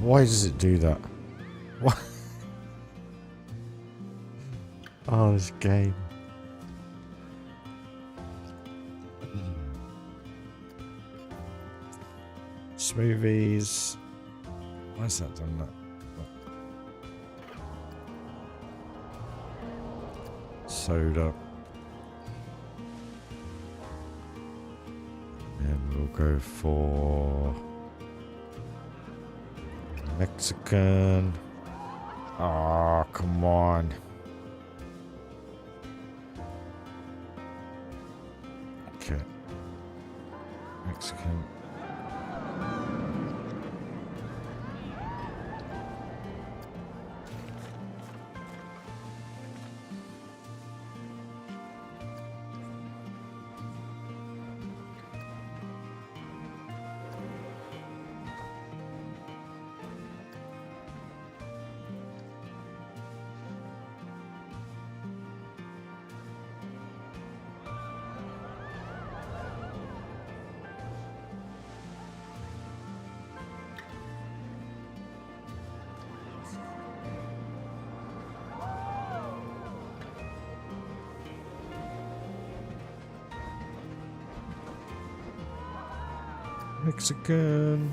Why does it do that? What? Oh, this game. Smoothies. Why has that done that? Soda. And we'll go for Mexican. Oh, come on. Okay. Mexican. Mexican.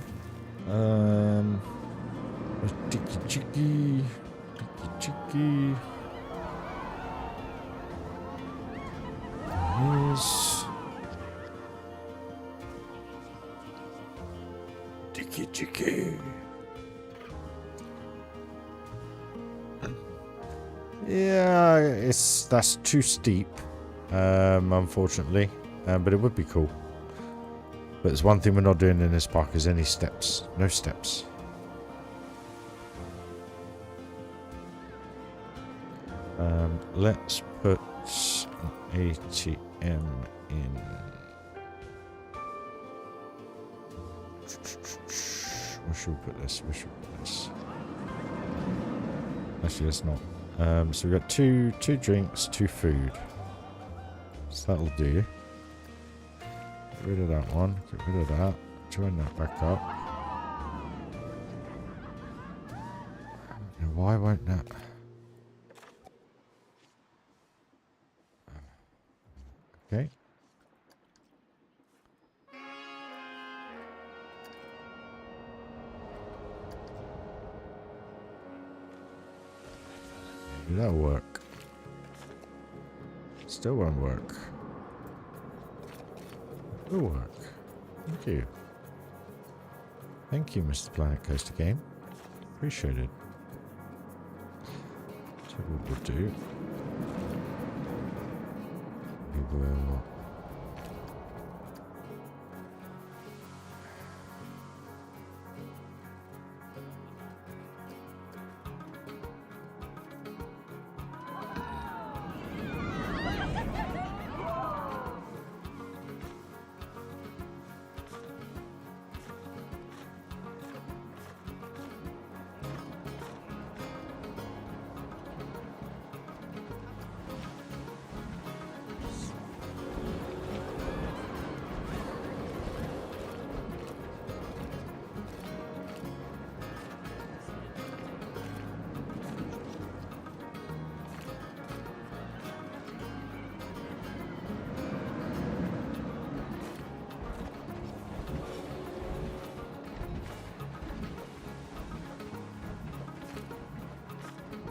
Tiki Chiki. Tiki Chiki. Yes. Tiki Chiki. Yeah, that's too steep, unfortunately, but it would be cool. But there's one thing we're not doing in this park is any steps. No steps. Let's put ATM in. Where should we put this? Where should we put this? Actually, it's not. So we've got two drinks, 2 food. So that'll do. Get rid of that one. Get rid of that. Join that back up. Now, why won't that? Okay. Maybe that'll work. Still won't work. Will work. Thank you. Thank you, Mr. Planet Coaster Game. Appreciate it. So what we'll do, we will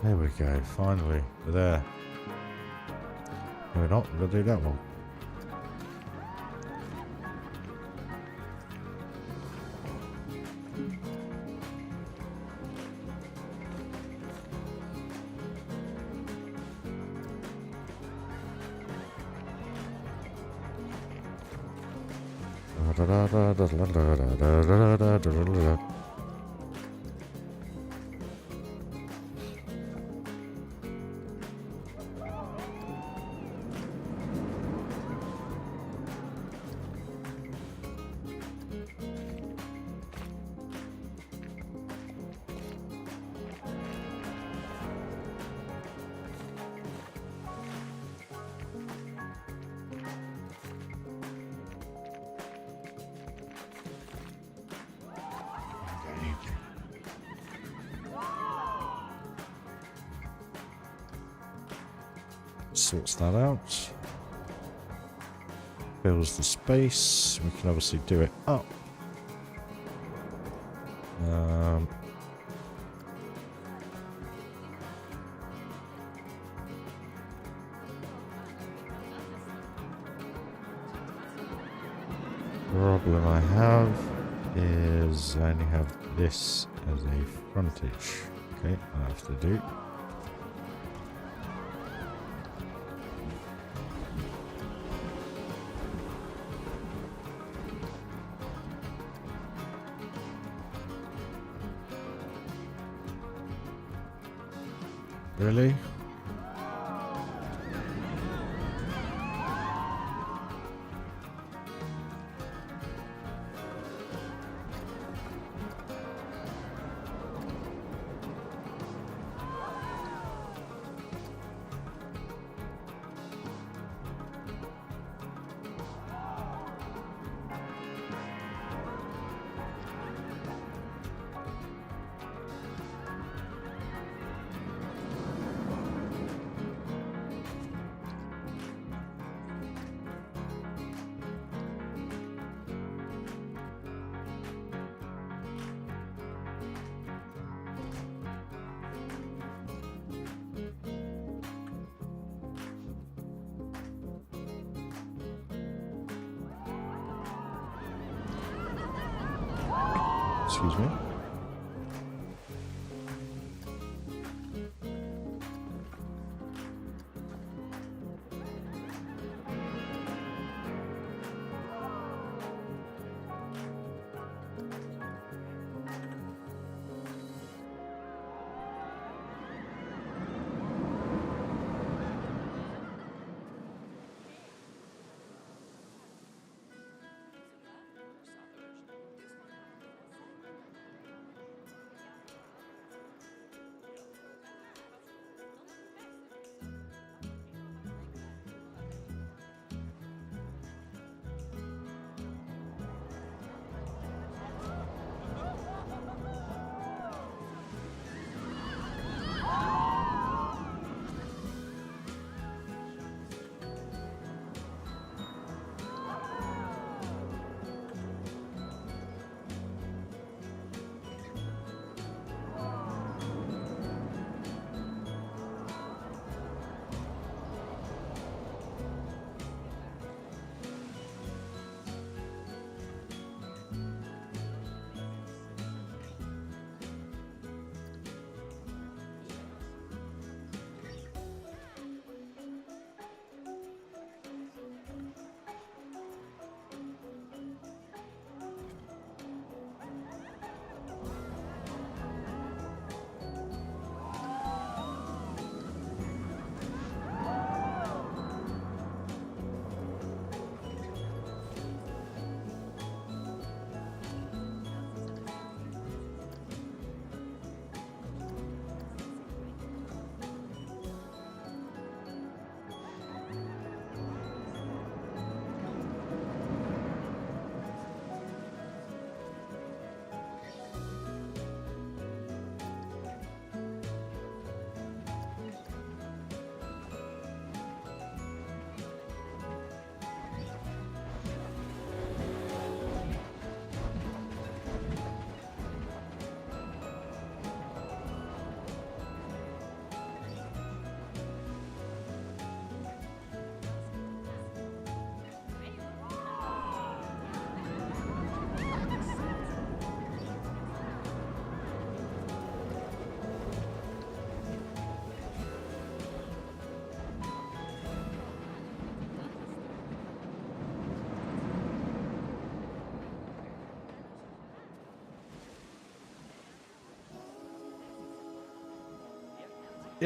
there we go, finally, we're there. No, we're not, we'll do that one. Sorts that out. Fills the space. We can obviously do it up. Problem I have is I only have this as a frontage. Okay, I have to do. Really? Excuse me.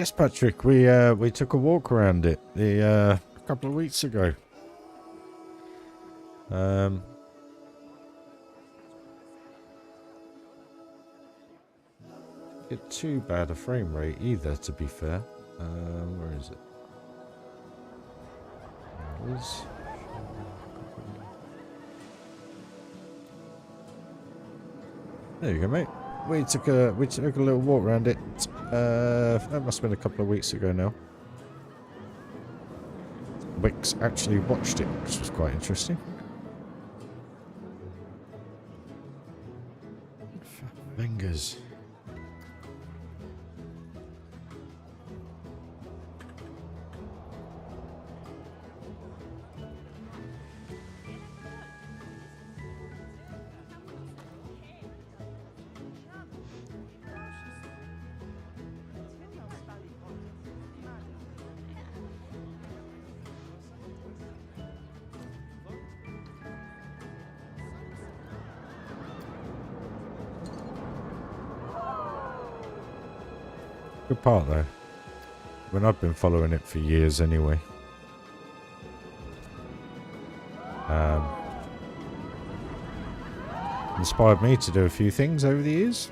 Yes, Patrick, we took a walk around it a couple of weeks ago. Get too bad a frame rate either, to be fair. Where is it? There it is. There you go, mate. We took a little walk around it. That must have been a couple of weeks ago now. Wix actually watched it, which was quite interesting. Fingers. Good part though. When I've been following it for years anyway. Inspired me to do a few things over the years.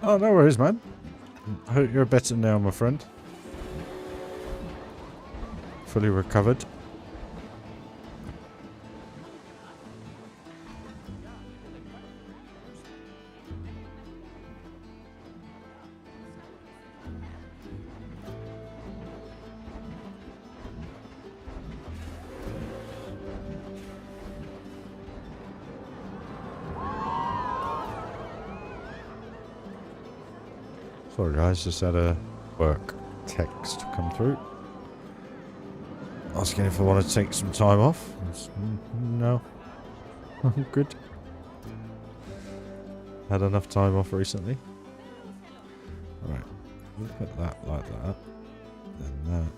Oh, no worries, man. I hope you're better now, my friend. Fully recovered. Sorry guys, just had a work text come through. Asking if I want to take some time off. No. I'm good. Had enough time off recently. Alright, we'll put that like that. Then that.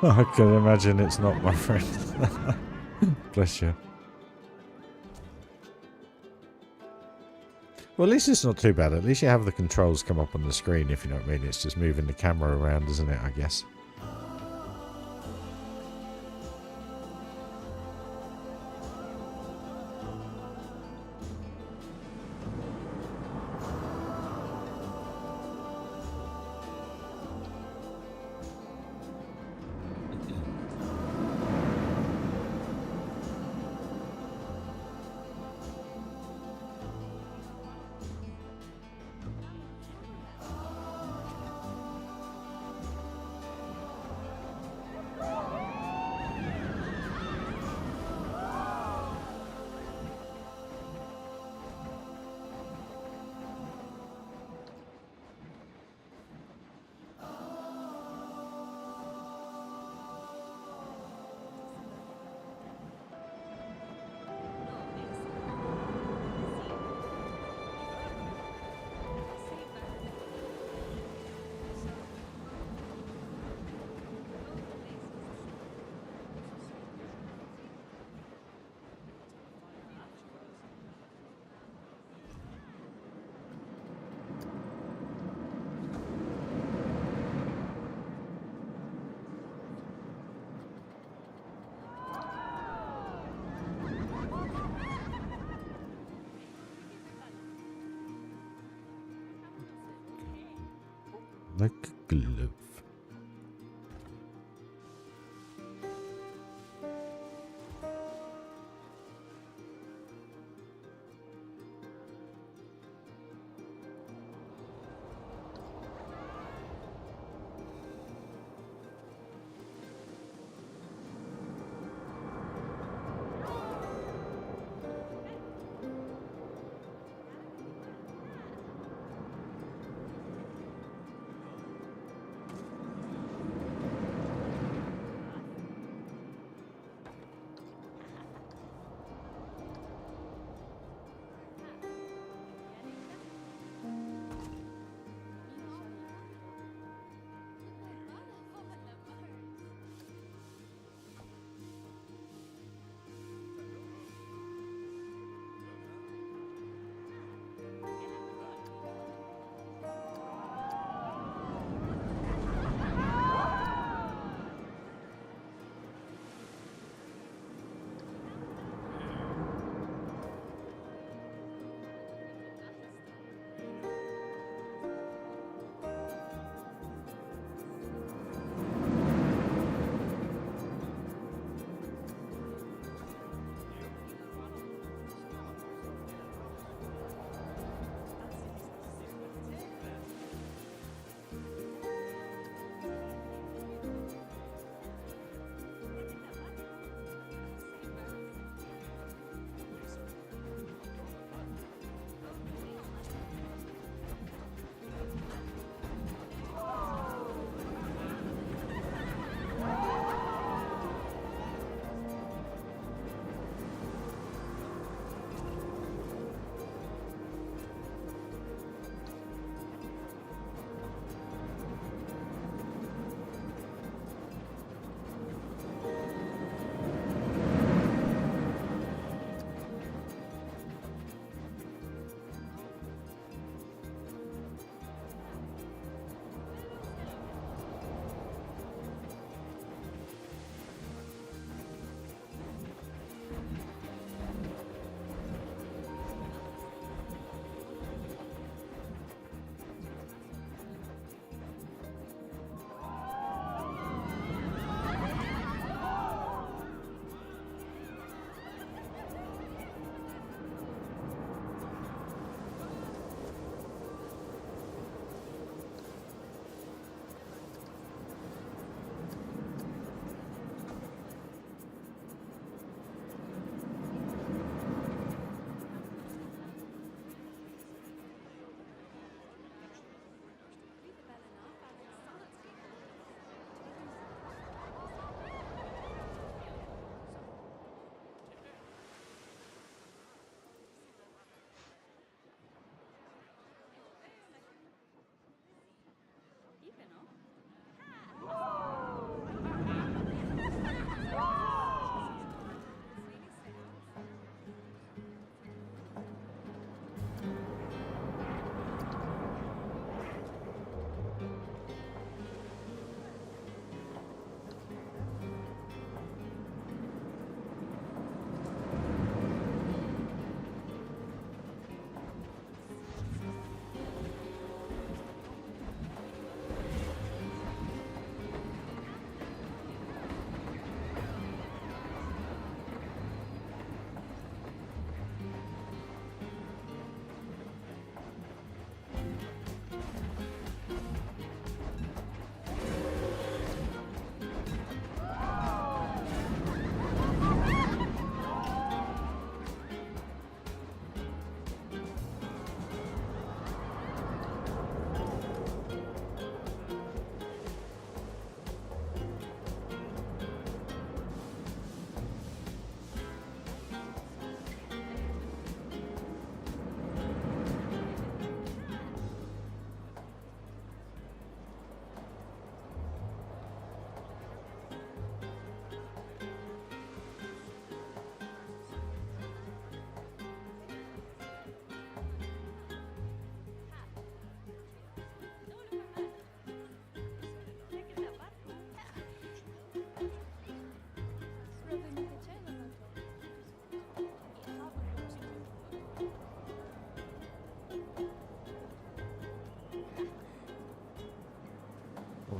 I can imagine it's not, my friend. Bless you. Well, at least it's not too bad. At least you have the controls come up on the screen, if you know what I mean. It's just moving the camera around, isn't it, I guess? Like a glove.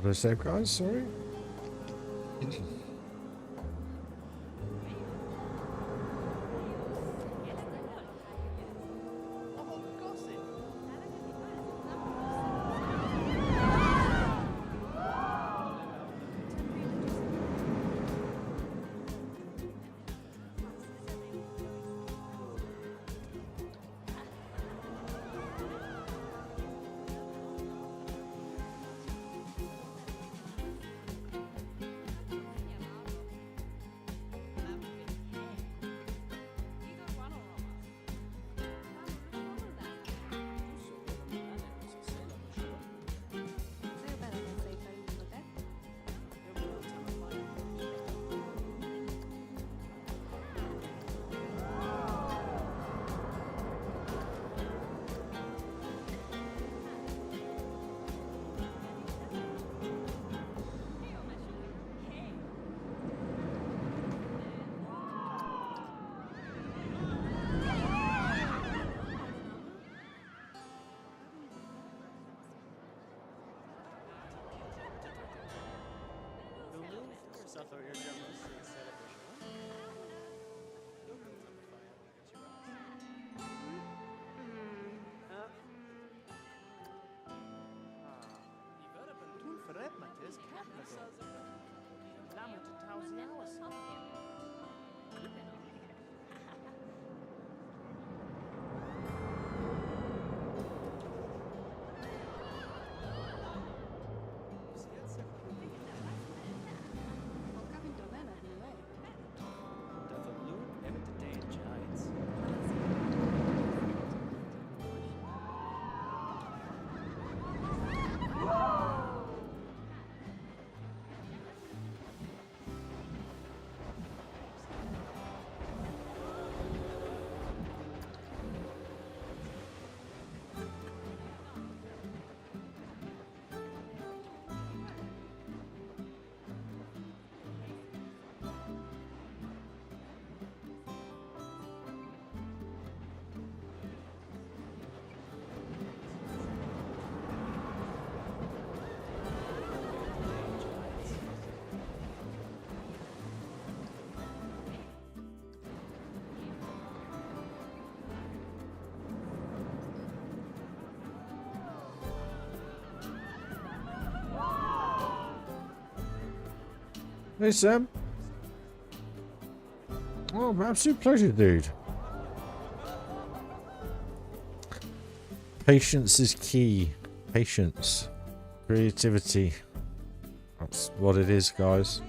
What did I say, guys? Sorry. Hey, Sam. Oh, my absolute pleasure, dude. Patience is key. Patience. Creativity. That's what it is, guys.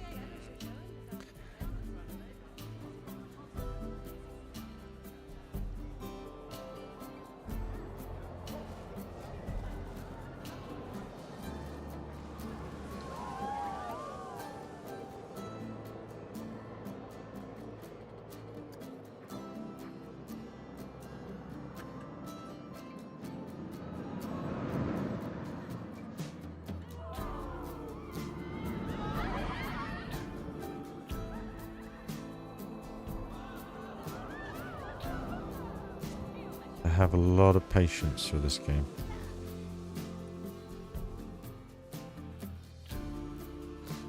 I have a lot of patience for this game.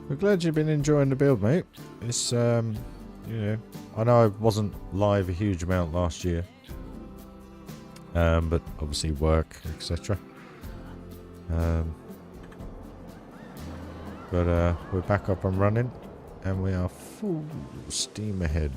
We're glad you've been enjoying the build, mate. It's you know, I know I wasn't live a huge amount last year, but obviously work, etc. But we're back up and running, and we are full steam ahead.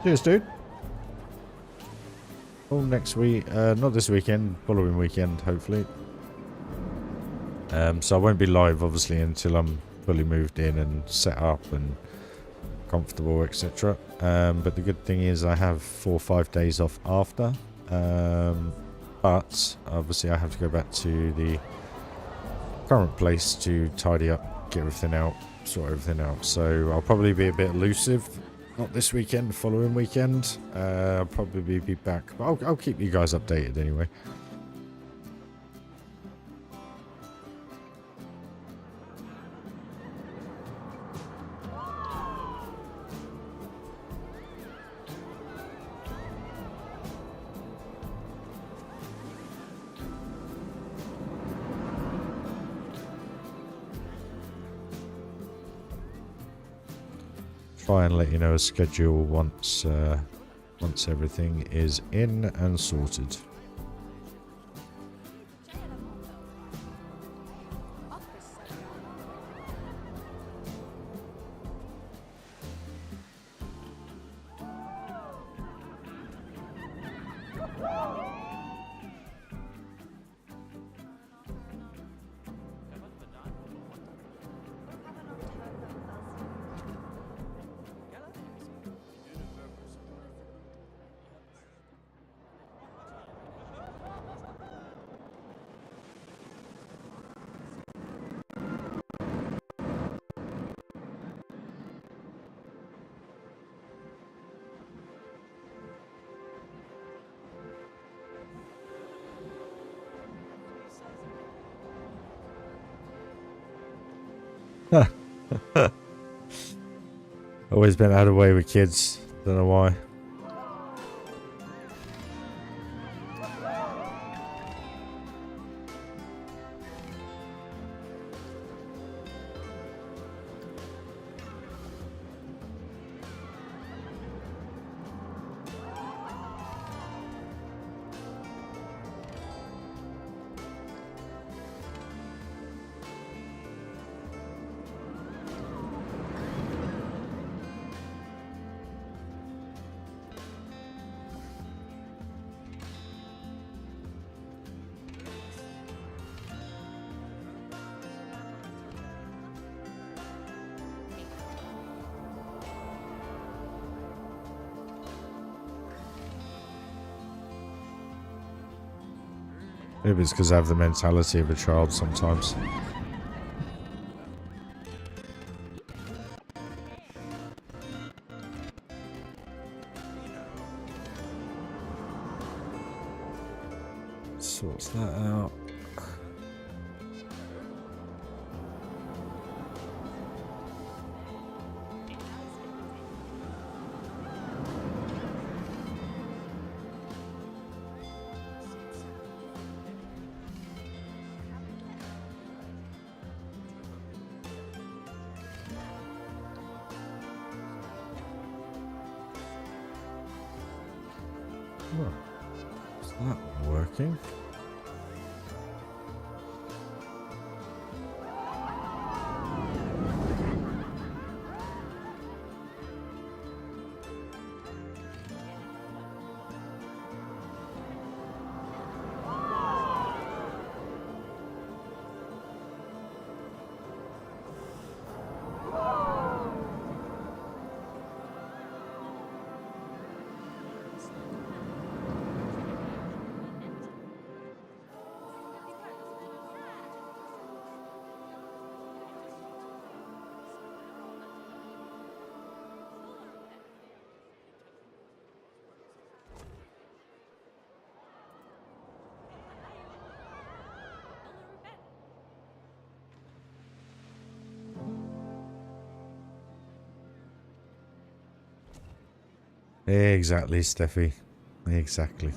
Cheers, dude. Oh, next week. Not this weekend. Following weekend, hopefully. So I won't be live obviously until I'm fully moved in and set up and comfortable, etc. But the good thing is I have 4 or 5 days off after. But obviously I have to go back to the current place to tidy up, get everything out, sort everything out. So I'll probably be a bit elusive. Not this weekend, the following weekend. I'll probably be back. But I'll keep you guys updated anyway. Try and let you know a schedule once everything is in and sorted. Always been out of the way with kids. Don't know why. Maybe it's because I have the mentality of a child sometimes. Sorts that out. Oh, is that working? Exactly, Steffi. Exactly.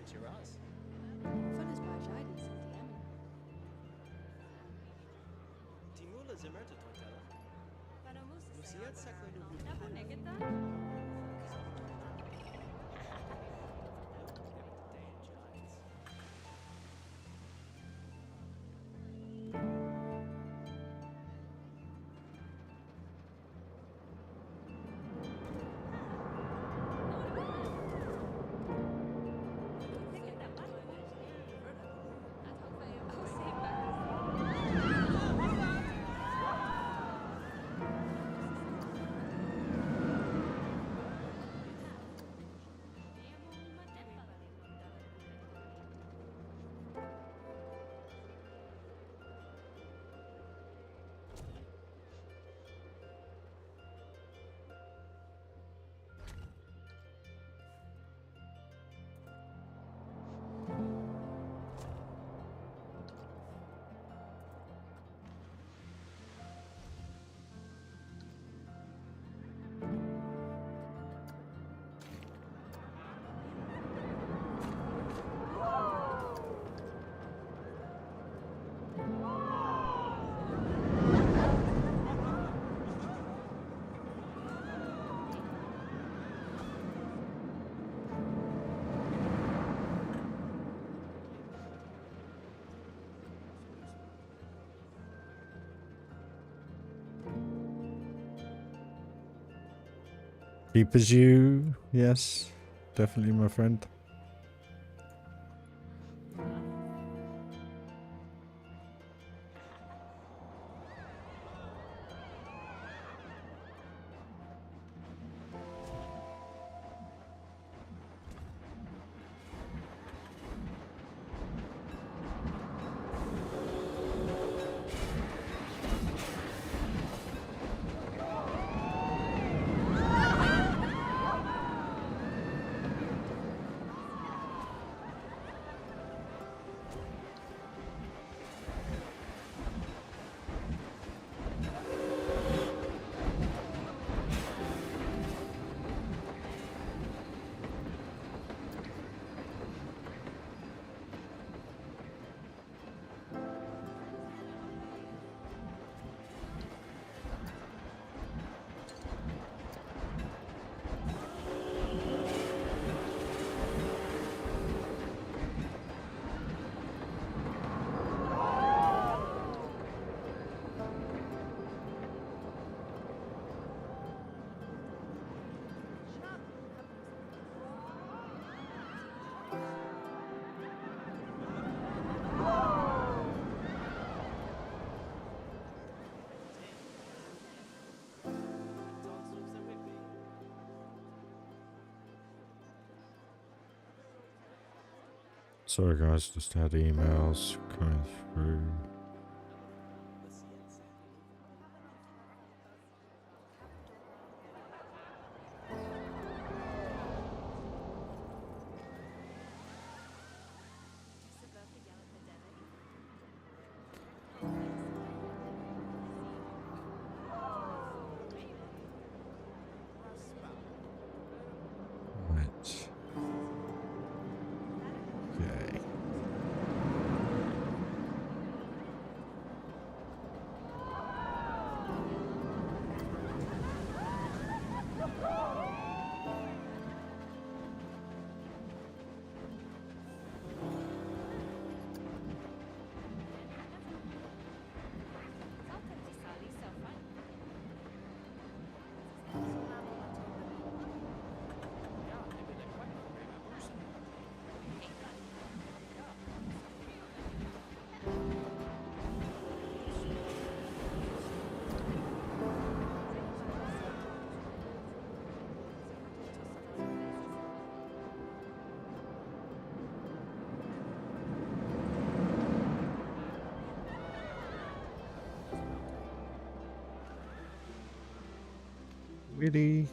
Shiraz. Volles Beispiel sind die Emmen. Timula Zimmerta Tontella. Para muss Lucia Sakla no Na po negeta? Keep as you. Yes, definitely, my friend. Sorry guys, just had emails coming through. Right. Okay. Really?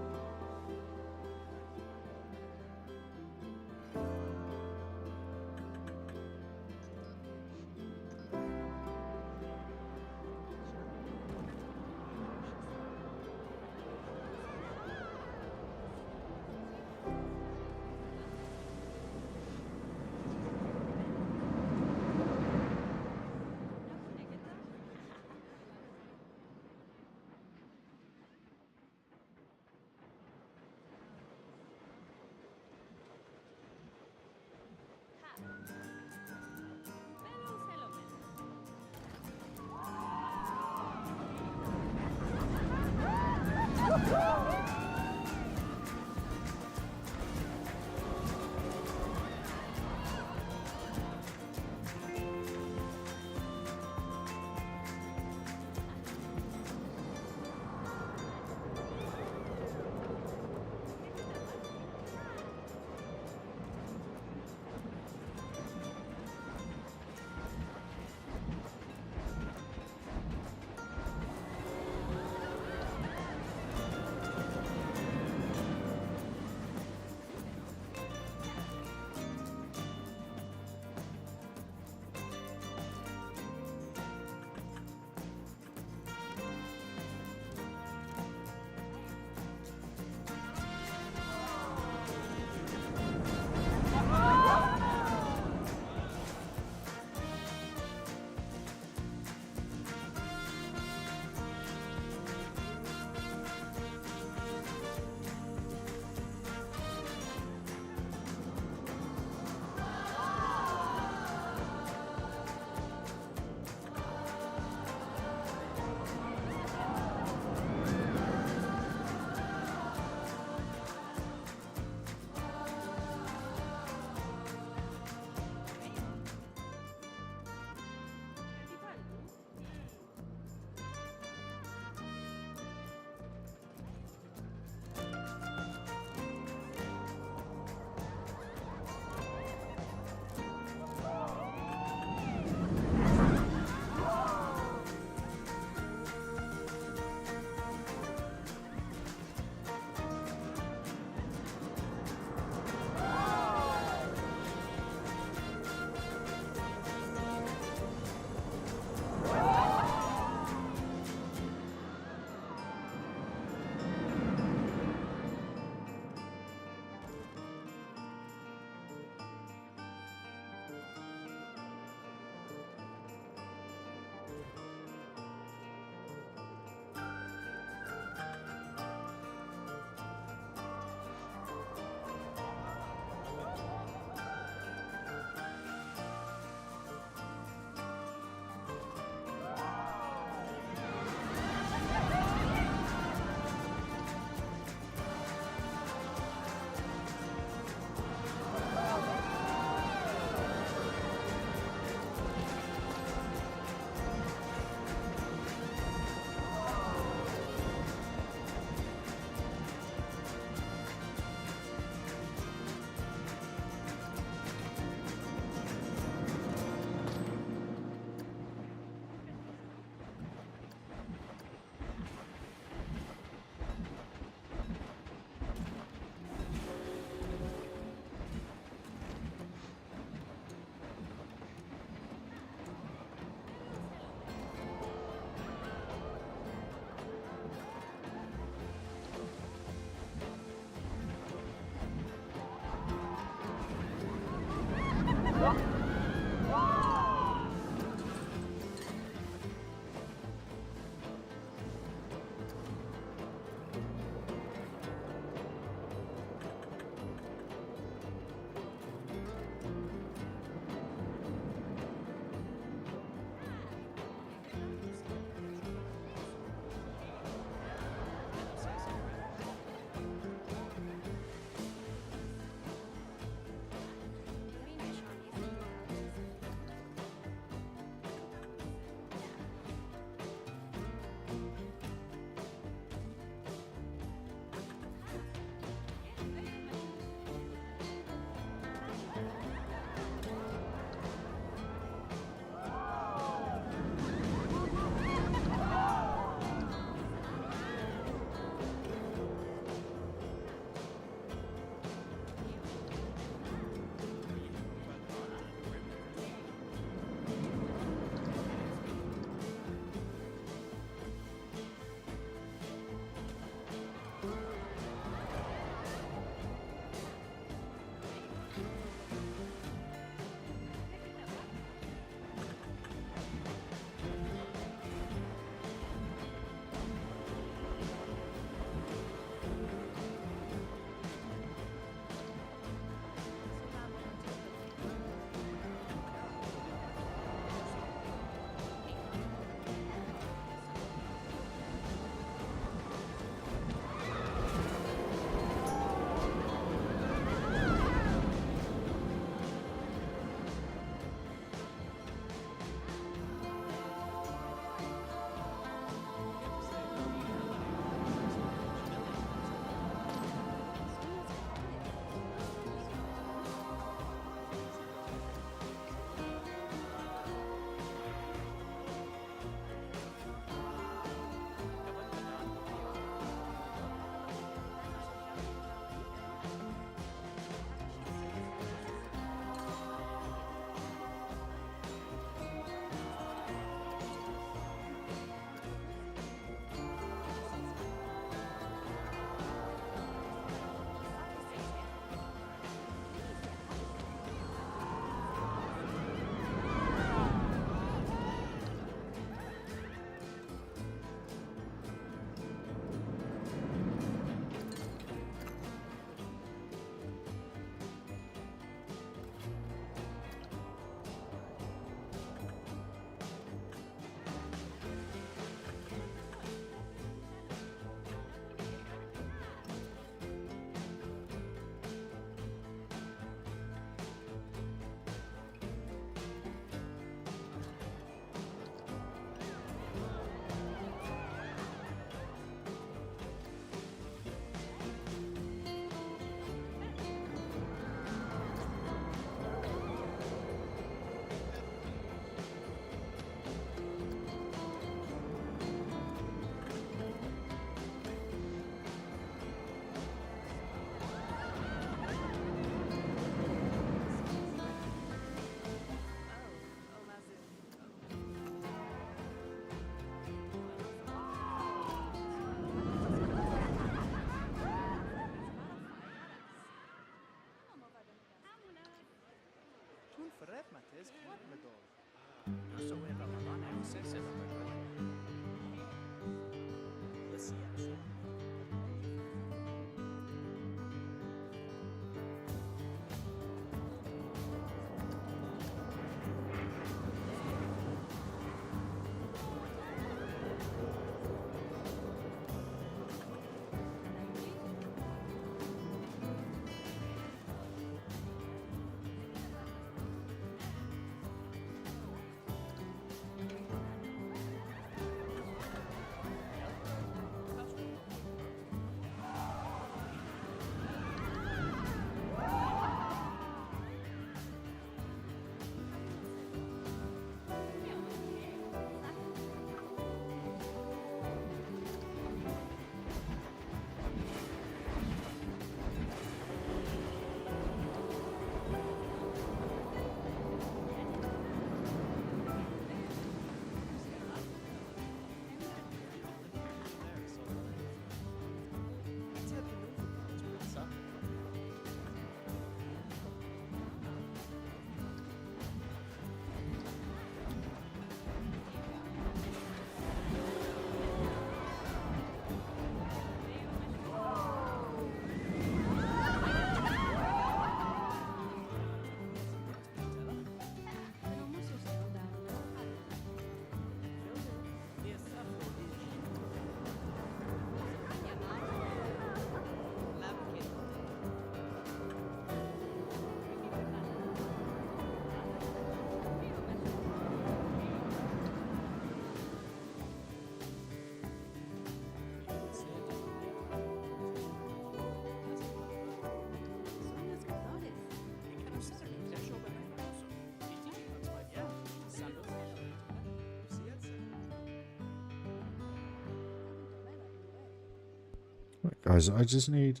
Right, guys, I just need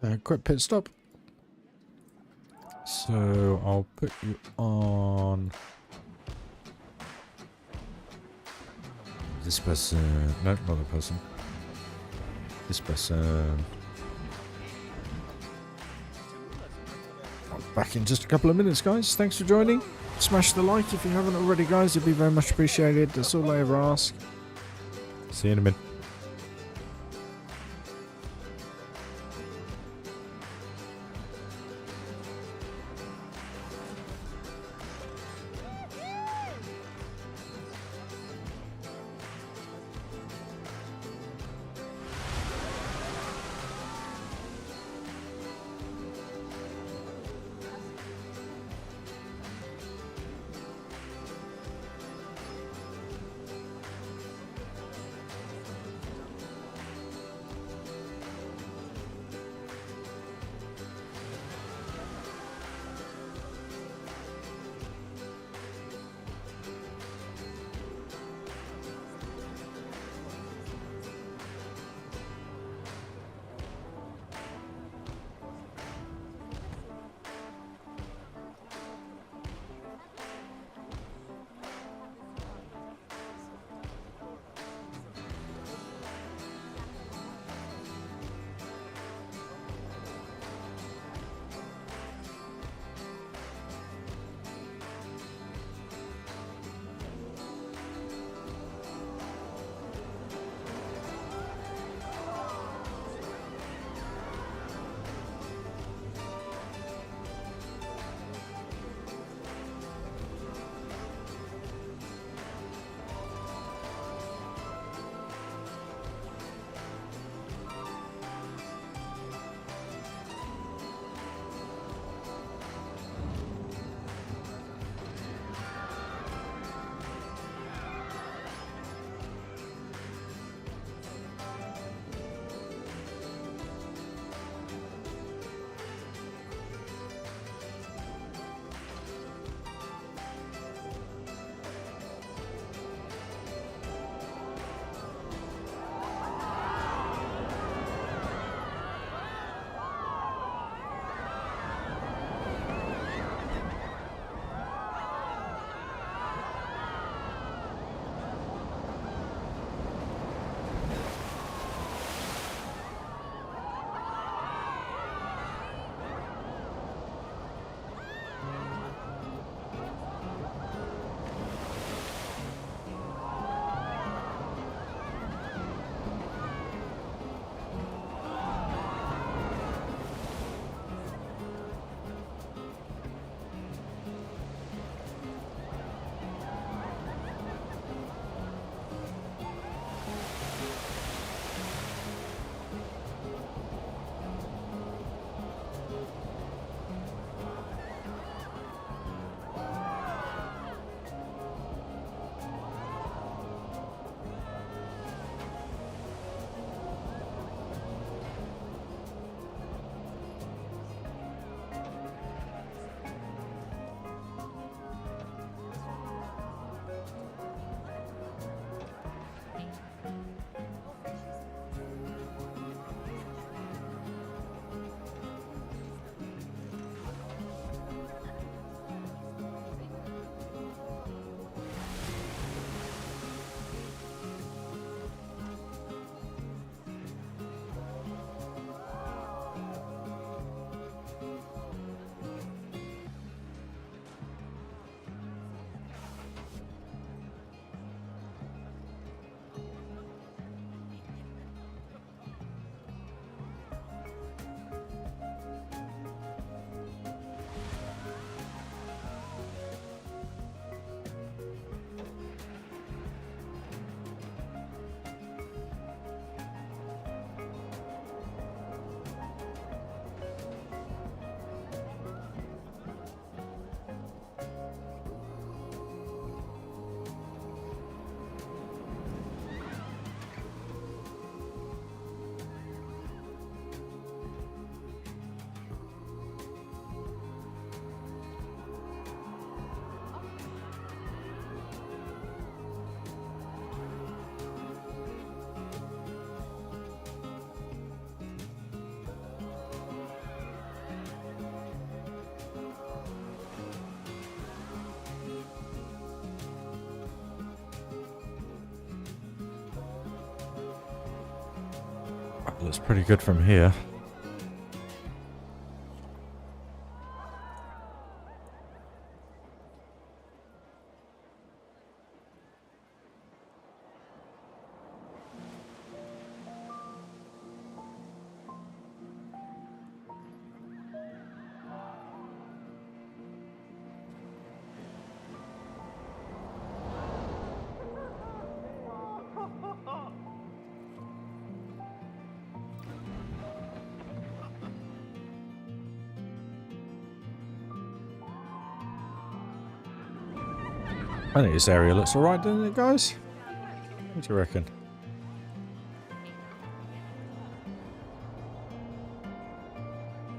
a quick pit stop. So I'll put you on this person. No, not that person. This person. I'll be back in just a couple of minutes, guys. Thanks for joining. Smash the like if you haven't already, guys. It'd be very much appreciated. That's all I ever ask. See you in a minute. Looks pretty good from here. I think this area looks alright, doesn't it, guys? What do you reckon?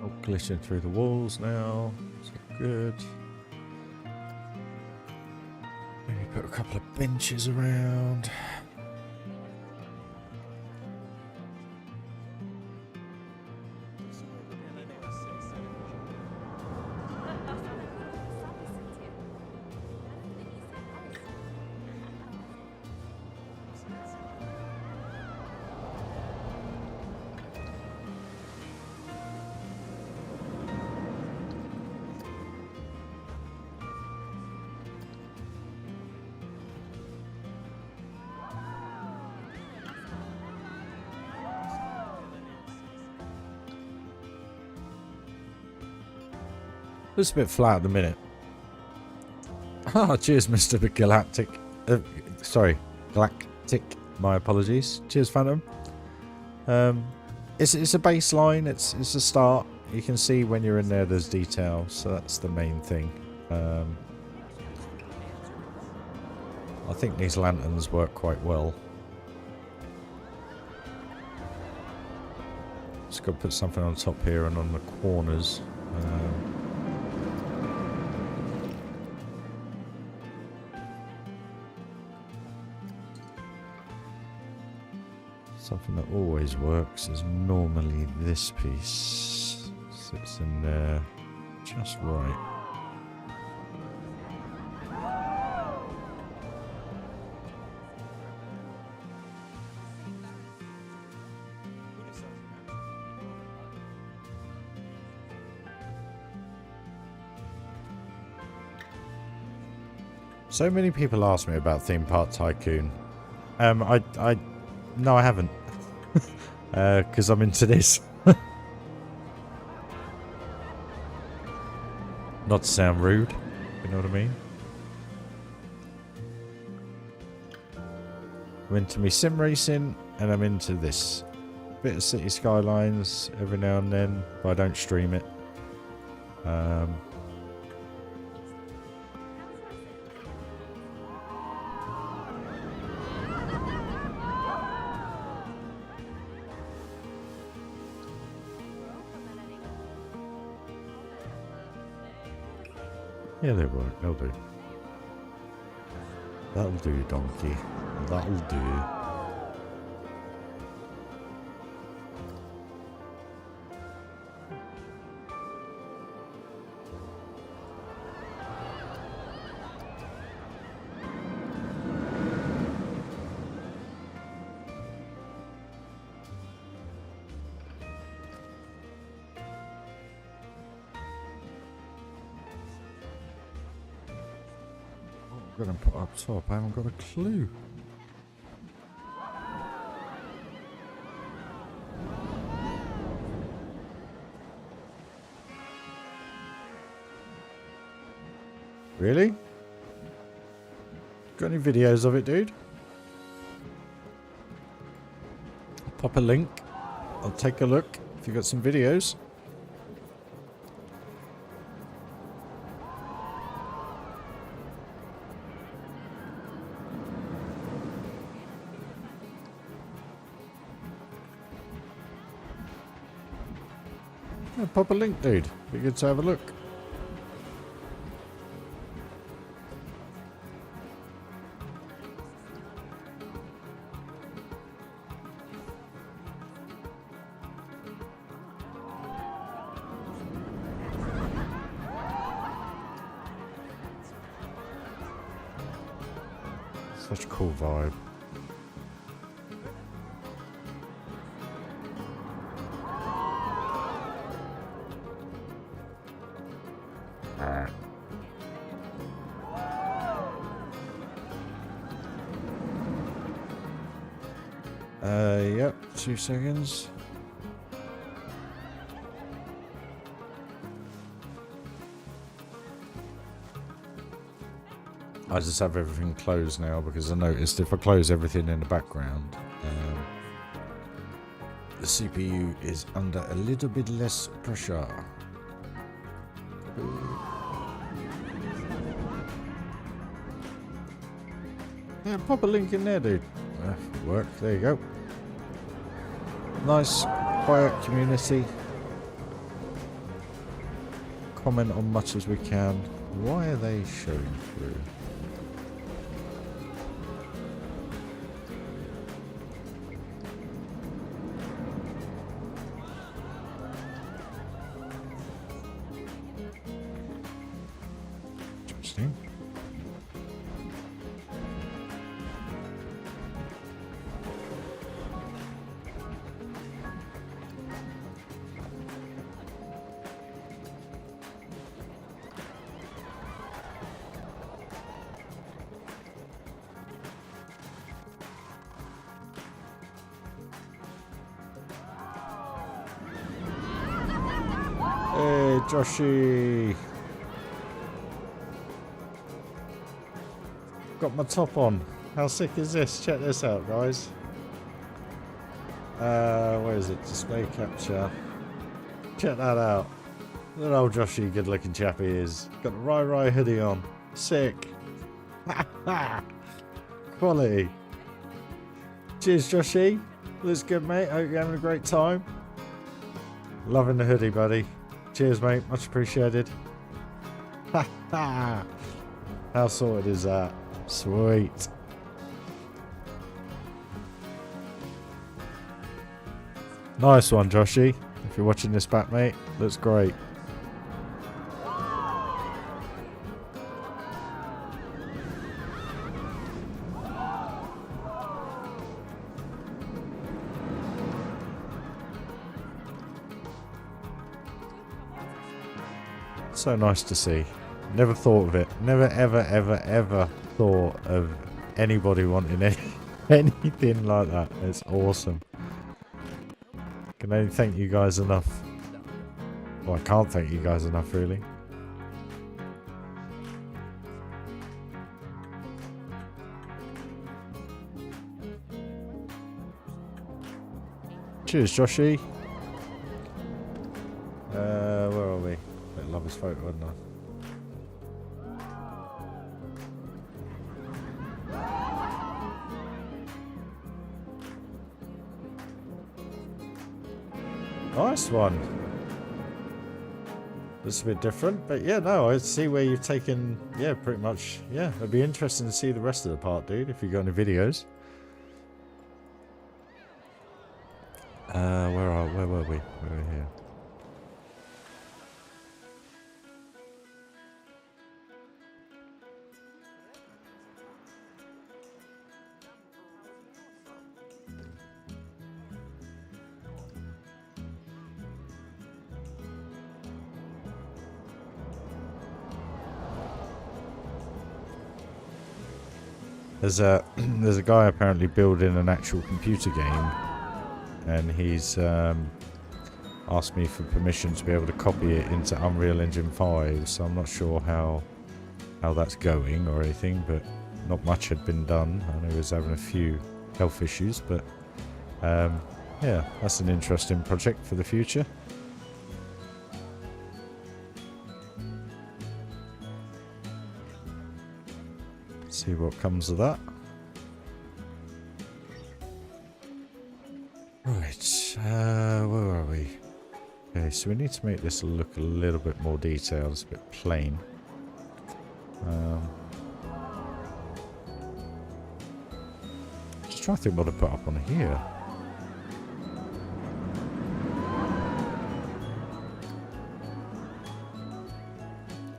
Oh, glitching through the walls now. It's good. Maybe put a couple of benches around. Looks a bit flat at the minute. Ah, cheers, Mr. Galactic. Sorry, Galactic. My apologies. Cheers, Phantom. It's a baseline. It's a start. You can see when you're in there, there's detail. So that's the main thing. I think these lanterns work quite well. Just got to put something on top here and on the corners. Something that always works is normally this piece. Sits in there just right. So many people ask me about Theme Park Tycoon. No, I haven't. Because I'm into this. Not to sound rude, you know what I mean? I'm into me sim racing, and I'm into this. Bit of City Skylines every now and then, but I don't stream it. Yeah, they work. They'll do. That'll do, donkey. That'll do. I'm gonna put up top. I haven't got a clue. Really? Got any videos of it, dude? I'll pop a link. I'll take a look if you got some videos. Yeah, pop a link, dude. Be good to have a look. Such a cool vibe. Yep, 2 seconds. I just have everything closed now because I noticed if I close everything in the background, the CPU is under a little bit less pressure. Yeah, pop a link in there, dude. Work. There you go. Nice, quiet community. Comment on much as we can. Why are they showing through? Interesting. Hey, Joshy! Got my top on. How sick is this? Check this out, guys. Where is it? Display capture. Check that out. Look at old Joshy, good looking chap he is. Got the RyRy hoodie on. Sick. Quality. Cheers, Joshy. Looks good, mate. Hope you're having a great time. Loving the hoodie, buddy. Cheers, mate. Much appreciated. How sorted is that? Sweet. Nice one, Joshy. If you're watching this back, mate, looks great. So nice to see. Never thought of it. Never, ever, ever, ever thought of anybody wanting anything like that. It's awesome. Can only thank you guys enough. Well, I can't thank you guys enough, really. Cheers, Joshy. Where are we? I love his photo, wouldn't I? Nice one. This is a bit different, but yeah, no, I see where you've taken, yeah, pretty much, yeah. It'd be interesting to see the rest of the part, dude, if you got any videos. Where were we? We were here. There's a guy apparently building an actual computer game, and he's asked me for permission to be able to copy it into Unreal Engine 5. So I'm not sure how that's going or anything, but not much had been done. I know he was having a few health issues, but yeah, that's an interesting project for the future. See what comes of that. Right, where are we? Okay, so we need to make this look a little bit more detailed. It's a bit plain. Just trying to think what to put up on here.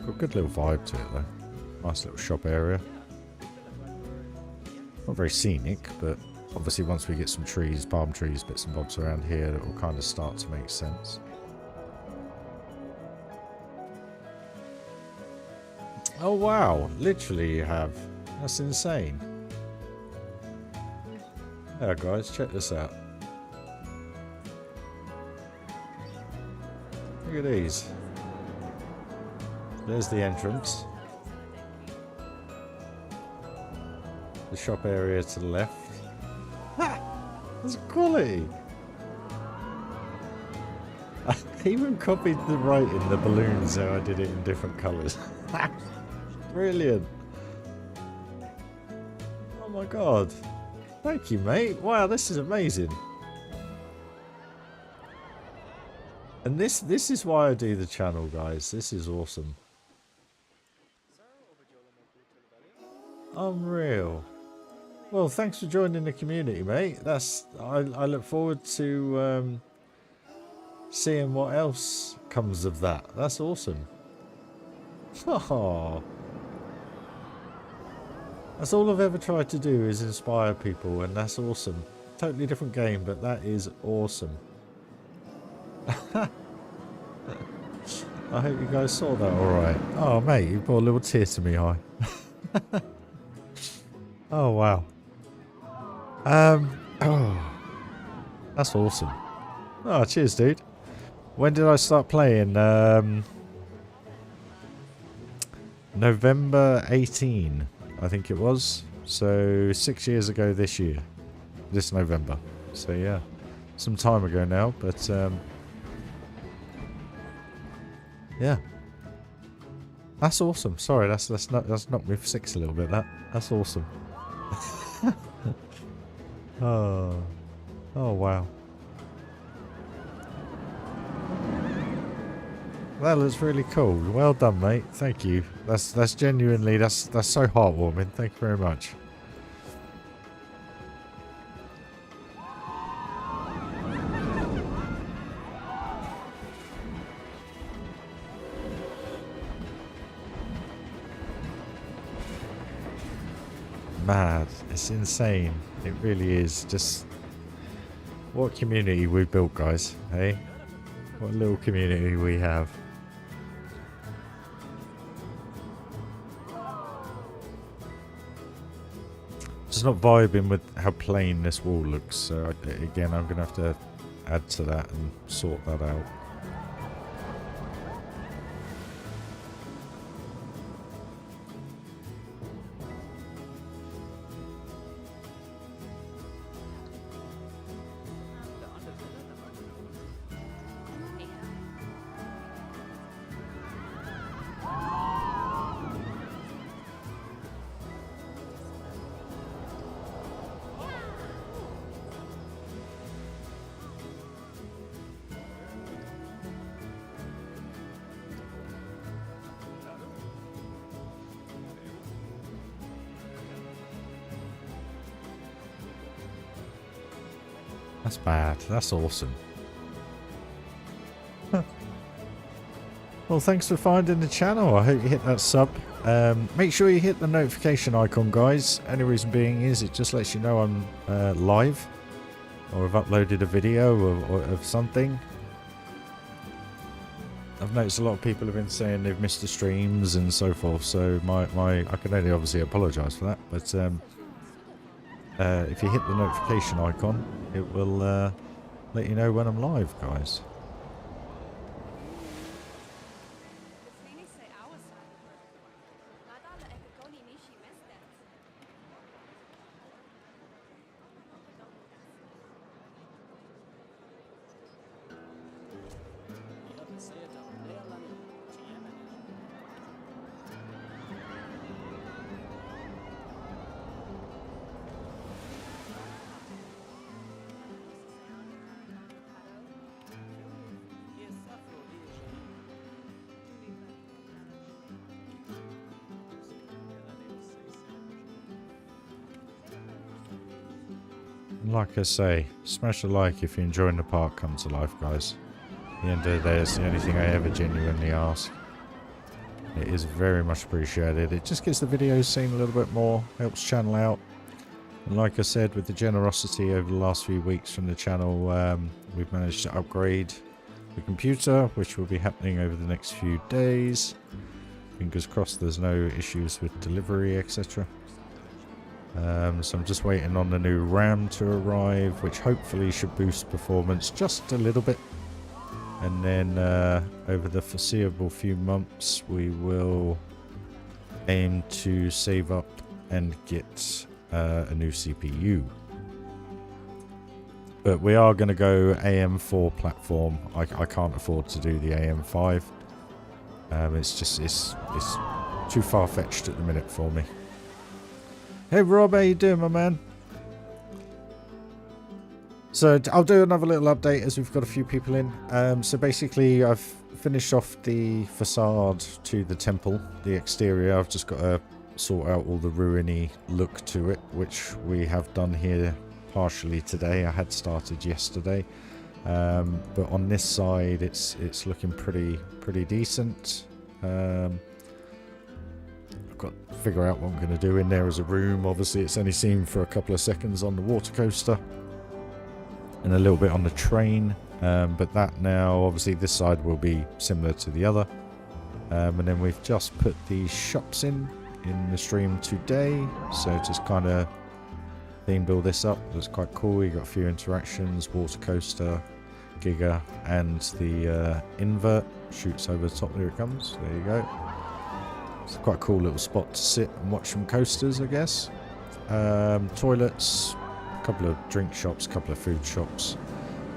Got a good little vibe to it though. Nice little shop area. Not very scenic, but obviously once we get some trees, palm trees, bits and bobs around here, it will kind of start to make sense. Oh wow, literally you have. That's insane. Yeah, guys, check this out. Look at these. There's the entrance. The shop area to the left. Ha! That's quality! I even copied the writing, the balloons, how I did it in different colours. Brilliant! Oh my god. Thank you, mate. Wow, this is amazing. And this is why I do the channel, guys. This is awesome. Unreal. Well, thanks for joining the community, mate. I look forward to seeing what else comes of that. That's awesome. Oh. That's all I've ever tried to do is inspire people, and that's awesome. Totally different game, but that is awesome. I hope you guys saw that alright. Oh, mate, you brought a little tear to me eye. Oh, wow. Oh, that's awesome. Oh, cheers, dude. When did I start playing? November 18, I think it was. So 6 years ago this year, this November. So yeah, some time ago now. But yeah, that's awesome. Sorry, that's knocked me for six a little bit. That's awesome. Oh wow. That looks really cool. Well done, mate. Thank you. That's genuinely that's so heartwarming. Thank you very much. Mad. It's insane. It really is. Just what community we built, guys. Hey? What a little community we have. Just not vibing with how plain this wall looks, so again I'm going to have to add to that and sort that out. That's bad. That's awesome. Well, thanks for finding the channel. I hope you hit that sub. Make sure you hit the notification icon, guys. Only reason being is it just lets you know I'm live, or I've uploaded a video of something. I've noticed a lot of people have been saying they've missed the streams and so forth, so I can only obviously apologise for that, but if you hit the notification icon, it will let you know when I'm live, guys. Like I say, smash a like if you're enjoying the park come to life, guys. At the end of the day, it's the only thing I ever genuinely ask. It is very much appreciated. It just gets the videos seen a little bit more, helps channel out. And like I said, with the generosity over the last few weeks from the channel, we've managed to upgrade the computer, which will be happening over the next few days. Fingers crossed there's no issues with delivery, etc. So I'm just waiting on the new RAM to arrive, which hopefully should boost performance just a little bit. And then over the foreseeable few months, we will aim to save up and get a new CPU. But we are going to go AM4 platform. I can't afford to do the AM5. It's too far-fetched at the minute for me. Hey Rob, how you doing, my man? So I'll do another little update as we've got a few people in. So basically I've finished off the facade to the temple, the exterior. I've just got to sort out all the ruiny look to it, which we have done here partially today. I had started yesterday, but on this side it's looking pretty decent. I've got to figure out what I'm going to do in there as a room. Obviously it's only seen for a couple of seconds on the water coaster and a little bit on the train, but that now obviously this side will be similar to the other, and then we've just put the shops in the stream today, so just kind of themed all this up. It's quite cool. You got a few interactions, water coaster, Giga, and the invert shoots over the top. There it comes. There you go. It's quite a cool little spot to sit and watch some coasters, I guess. Toilets, a couple of drink shops, a couple of food shops,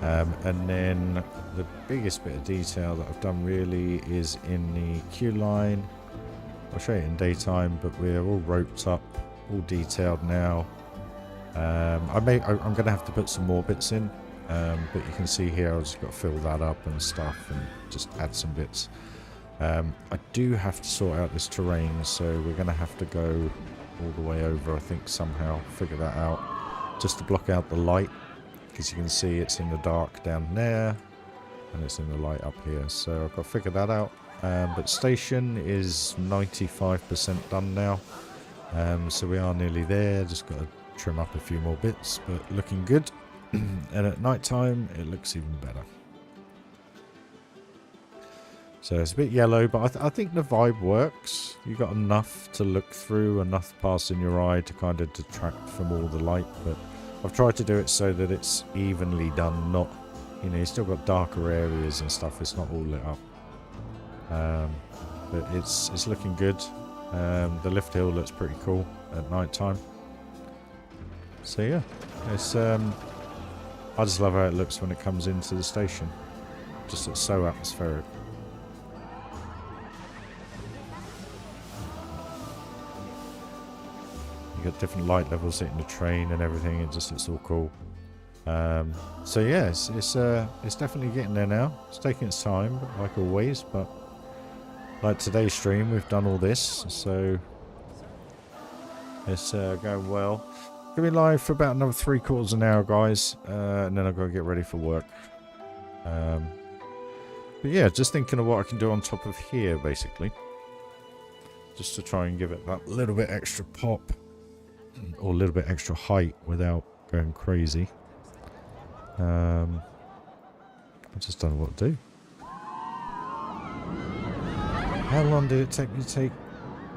and then the biggest bit of detail that I've done really is in the queue line. I'll show you in daytime, but we're all roped up, all detailed now. I'm going to have to put some more bits in, but you can see here I've just got to fill that up and stuff and just add some bits. I do have to sort out this terrain, so we're going to have to go all the way over, I think, somehow figure that out, just to block out the light, because you can see it's in the dark down there and it's in the light up here, so I've got to figure that out. But station is 95% done now, so we are nearly there. Just got to trim up a few more bits, but looking good. And at night time it looks even better. So it's a bit yellow, but I think the vibe works. You got enough to look through, enough passing your eye to kind of detract from all the light, but I've tried to do it so that it's evenly done, not, you know, you still got darker areas and stuff, it's not all lit up. But it's looking good. The lift hill looks pretty cool at night time. So yeah, it's I just love how it looks when it comes into the station. Just it's so atmospheric. You got different light levels hitting the train and everything. It just looks all cool. So yeah, it's definitely getting there now. It's taking its time, like always, but like today's stream, we've done all this, so it's going well. Gonna be live for about another 3/4 of an hour, guys, and then I've got to get ready for work. But yeah, just thinking of what I can do on top of here, basically, just to try and give it that little bit extra pop or a little bit extra height without going crazy. I just don't know what to do. How long did it take me to take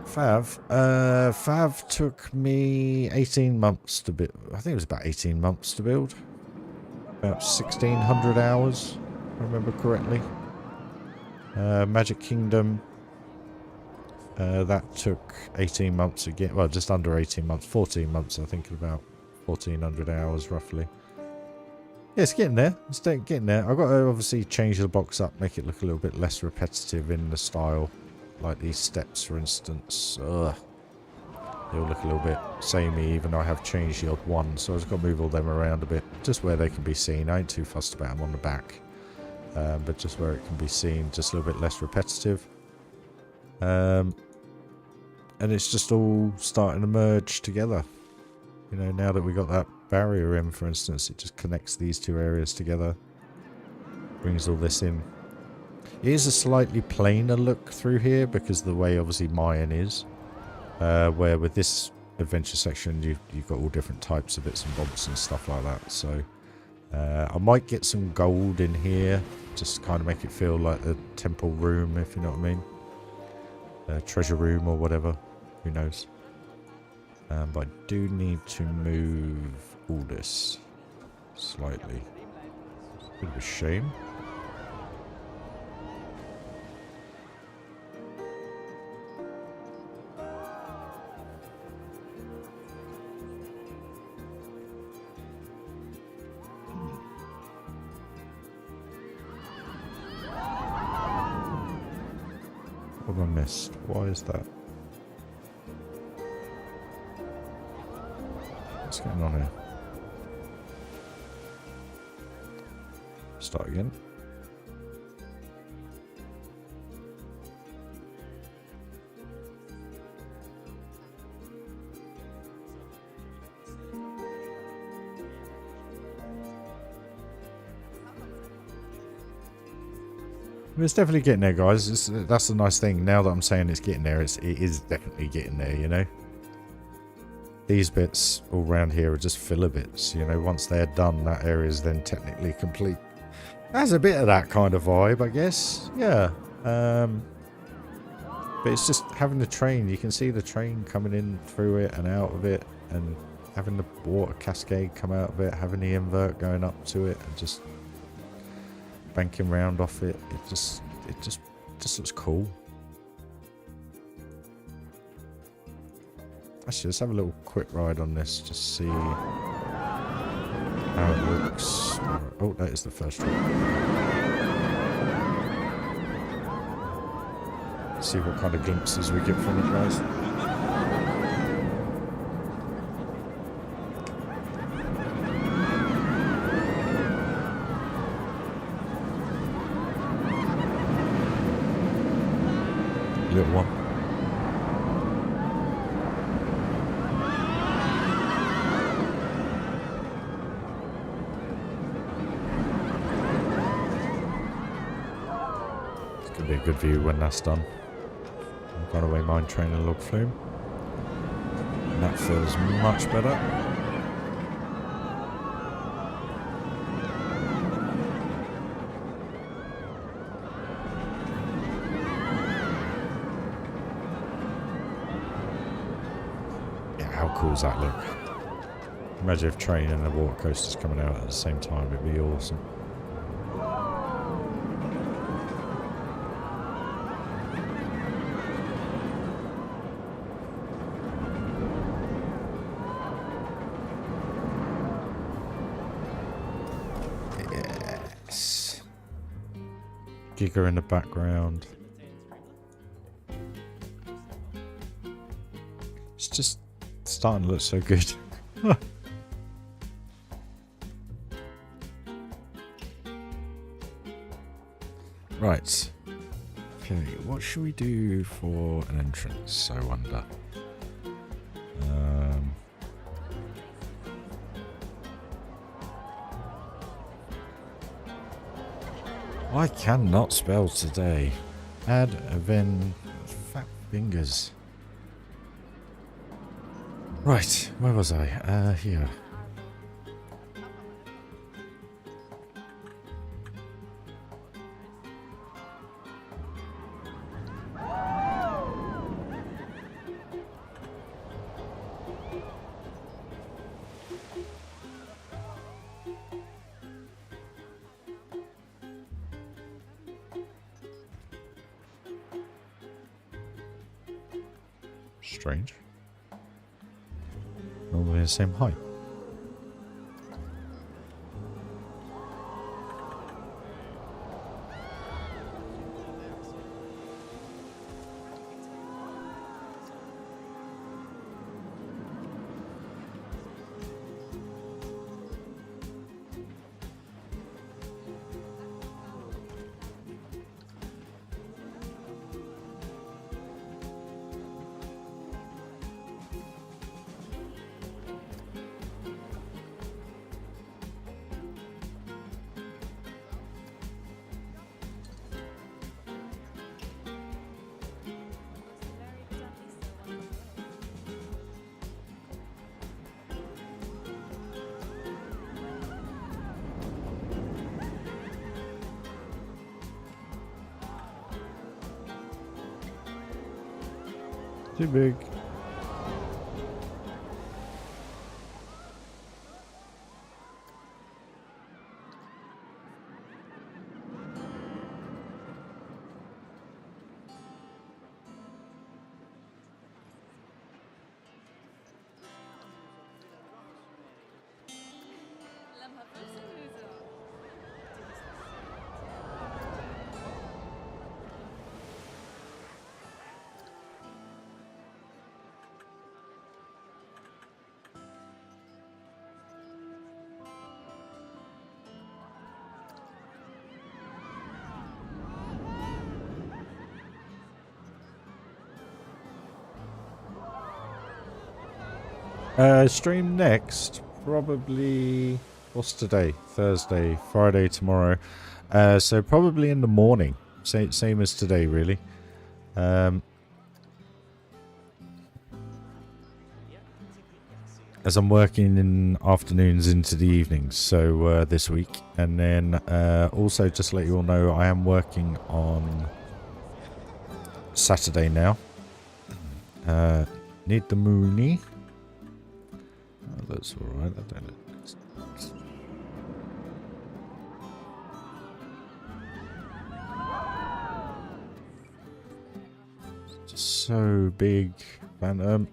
Fav? Fav took me 18 months to build. I think it was about 18 months to build. About 1,600 hours, if I remember correctly. Magic Kingdom. That took 18 months again. Well, just under 18 months. 14 months, I think, about 1,400 hours, roughly. Yeah, it's getting there. It's getting there. I've got to obviously change the box up, make it look a little bit less repetitive in the style. Like these steps, for instance. Ugh. They all look a little bit samey, even though I have changed the odd one. So I've just got to move all them around a bit, just where they can be seen. I ain't too fussed about them on the back. But just where it can be seen, just a little bit less repetitive. And it's just all starting to merge together. You know, now that we got that barrier in, for instance, it just connects these two areas together. Brings all this in. It is a slightly plainer look through here because of the way obviously Mayan is. Where with this adventure section you've got all different types of bits and bobs and stuff like that. So I might get some gold in here, just kind of make it feel like a temple room, if you know what I mean. Treasure room or whatever. Who knows. But I do need to move all this slightly. Bit of a shame. What have I missed? Why is that? What's going on here? Start again. It's definitely getting there, guys. That's the nice thing. Now that I'm saying it's getting there, it is definitely getting there, you know? These bits all around here are just filler bits, you know? Once they're done, that area is then technically complete. Has a bit of that kind of vibe, I guess. Yeah. But it's just having the train. You can see the train coming in through it and out of it, and having the water cascade come out of it, having the invert going up to it, and just banking round off it. It just looks cool. Actually, let's have a little quick ride on this, just see how it looks. Oh, that is the first one. See what kind of glimpses we get from it, guys. Little one. It's gonna be a good view when that's done. I've got away mine train and log flume. And that feels much better. How cool does that look? Imagine if train and the water coaster's coming out at the same time, it'd be awesome. Yes. Giga in the background. It's just starting to look so good. Right. Okay, what should we do for an entrance, I wonder? I cannot spell today. Add event fat fingers. Right, where was I? Here. Strange. Normally the same height. Too big. Stream next, probably, what's today? Thursday, Friday, tomorrow. So probably in the morning, same as today, really. As I'm working in afternoons into the evenings, so this week. And then also just to let you all know, I am working on Saturday now. Need the Mooney. Oh, that's alright, I don't know. It's just so big, Phantom.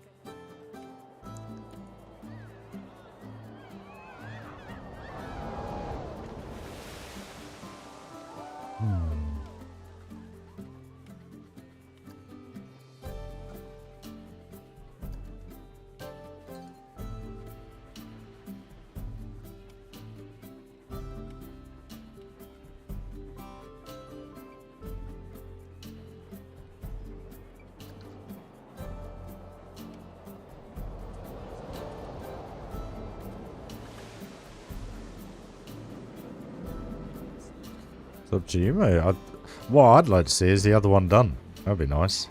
It's up to you, mate. What I'd like to see is the other one done. That'd be nice.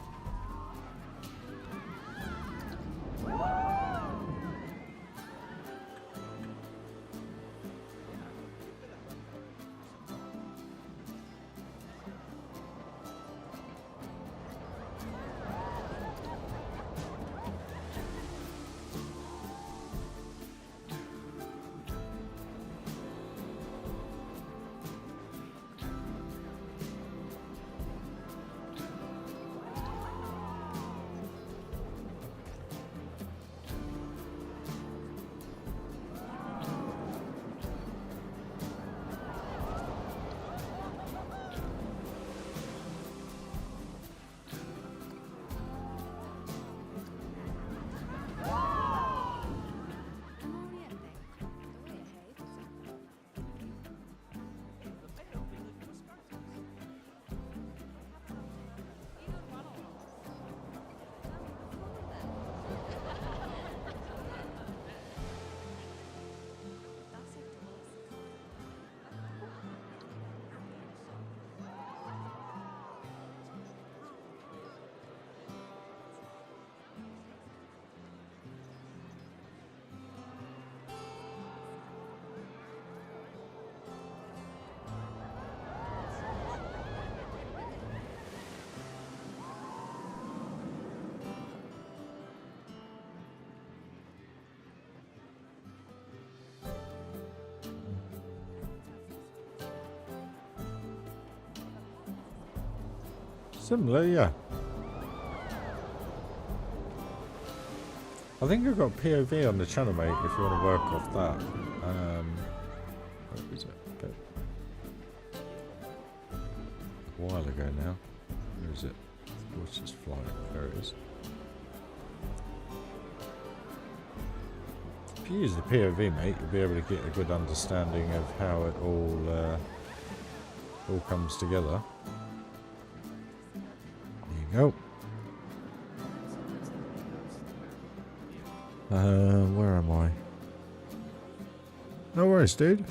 Similar, yeah. I think I've got POV on the channel, mate, if you want to work off that. Where is it? Okay. A while ago now. Where is it? What's this flying? There it is. If you use the POV, mate, you'll be able to get a good understanding of how it all comes together. There you go. Where am I? No worries, dude.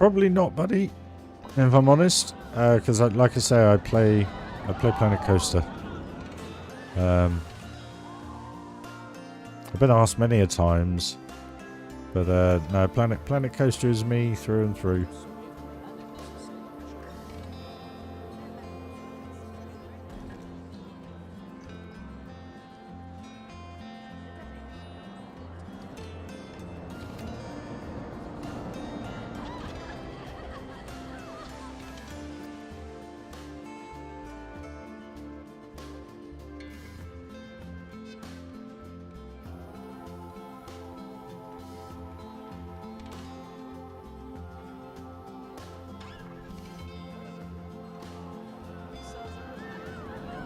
Probably not, buddy. If I'm honest, because like I say, I play Planet Coaster. I've been asked many a times, but no, Planet Coaster is me through and through.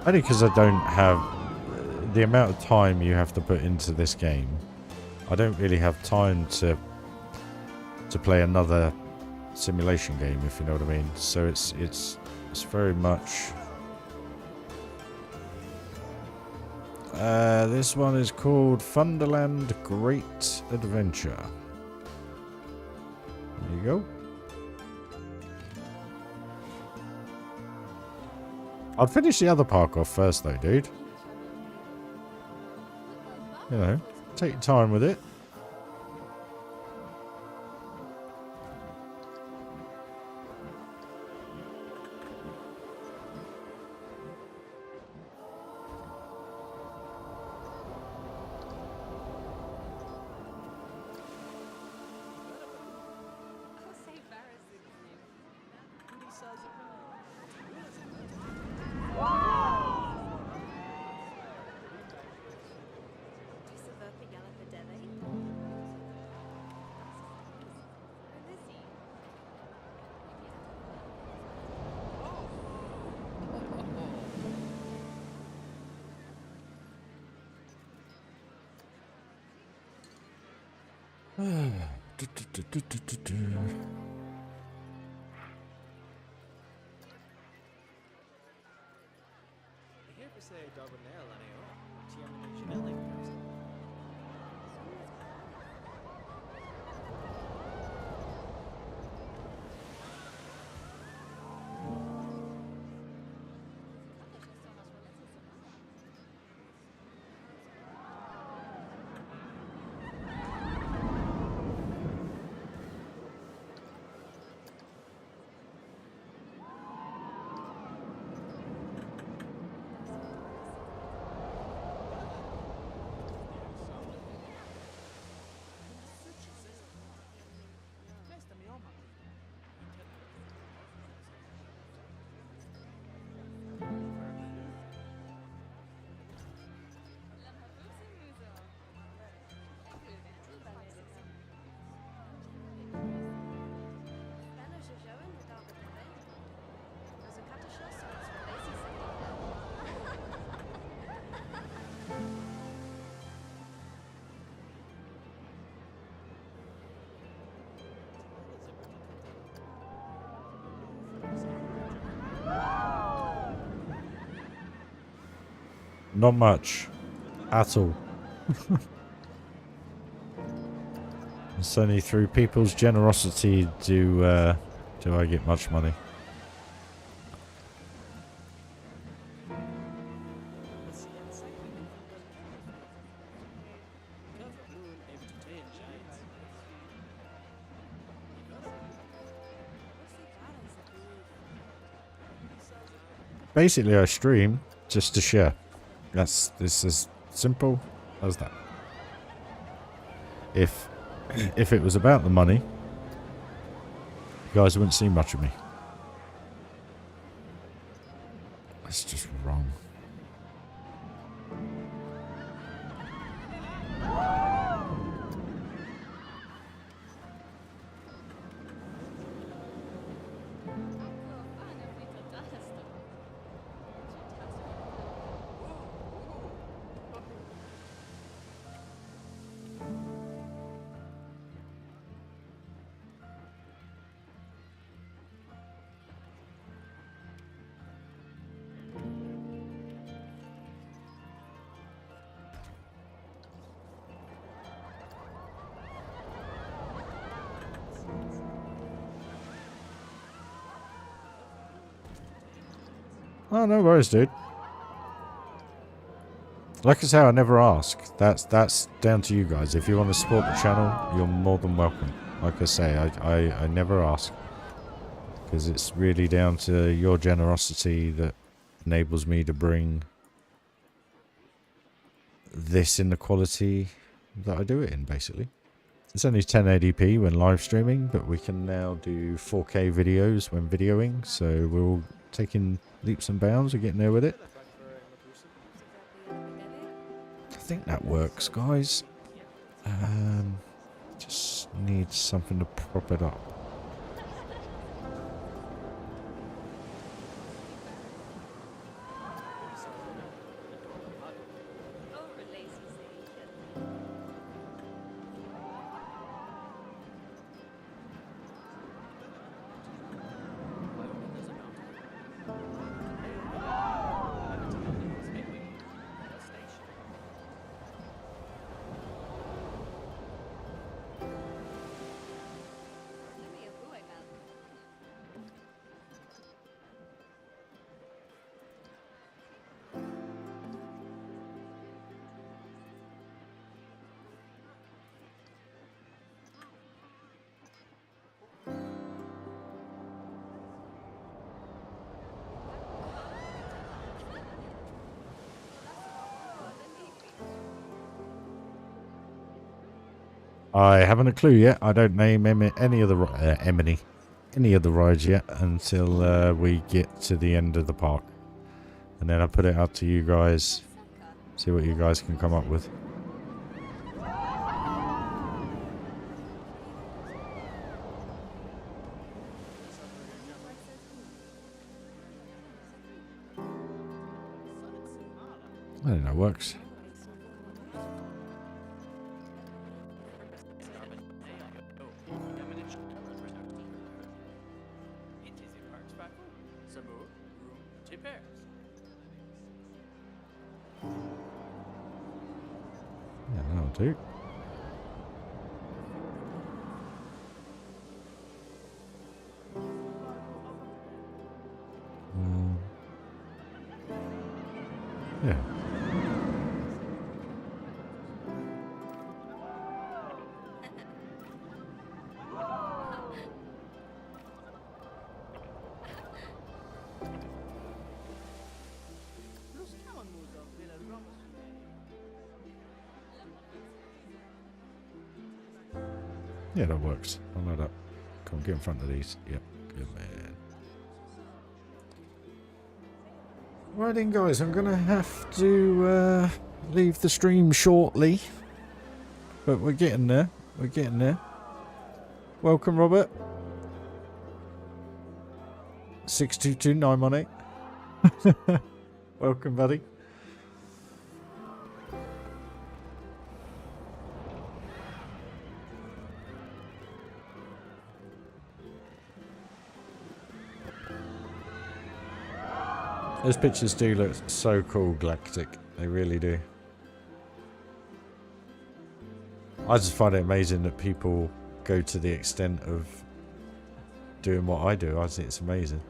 Only because I don't have the amount of time you have to put into this game. I don't really have time to play another simulation game, if you know what I mean. So it's very much. This one is called Funderland Great Adventure. There you go. I'd finish the other park off first though, dude. You know, take your time with it. I'll say Barris's name. Düsseldorf yellow for Delhi. Where is he? Here for say Darbanel on AO. Tiamat Not much. At all. It's only through people's generosity do I get much money. Basically, I stream just to share. This is simple as that. If it was about the money, you guys wouldn't see much of me. That's just wrong. Oh, no worries, dude. Like I say, I never ask. That's down to you guys. If you want to support the channel, you're more than welcome. Like I say, I never ask. Because it's really down to your generosity that enables me to bring this in the quality that I do it in, basically. It's only 1080p when live streaming, but we can now do 4K videos when videoing, so we're all taking leaps and bounds. We're getting there with it. I think that works, guys. Just need something to prop it up. I haven't a clue yet. I don't name any of the rides yet until we get to the end of the park, and then I put it out to you guys. See what you guys can come up with. I think that works. Yeah, that'll do. Yeah. Yeah, that works. I'll load up. Come on, get in front of these. Yep, good man. Right then, guys, I'm going to have to leave the stream shortly. But we're getting there. We're getting there. Welcome, Robert. 622918. Welcome, buddy. Those pictures do look so cool, Galactic. They really do. I just find it amazing that people go to the extent of doing what I do. I think it's amazing.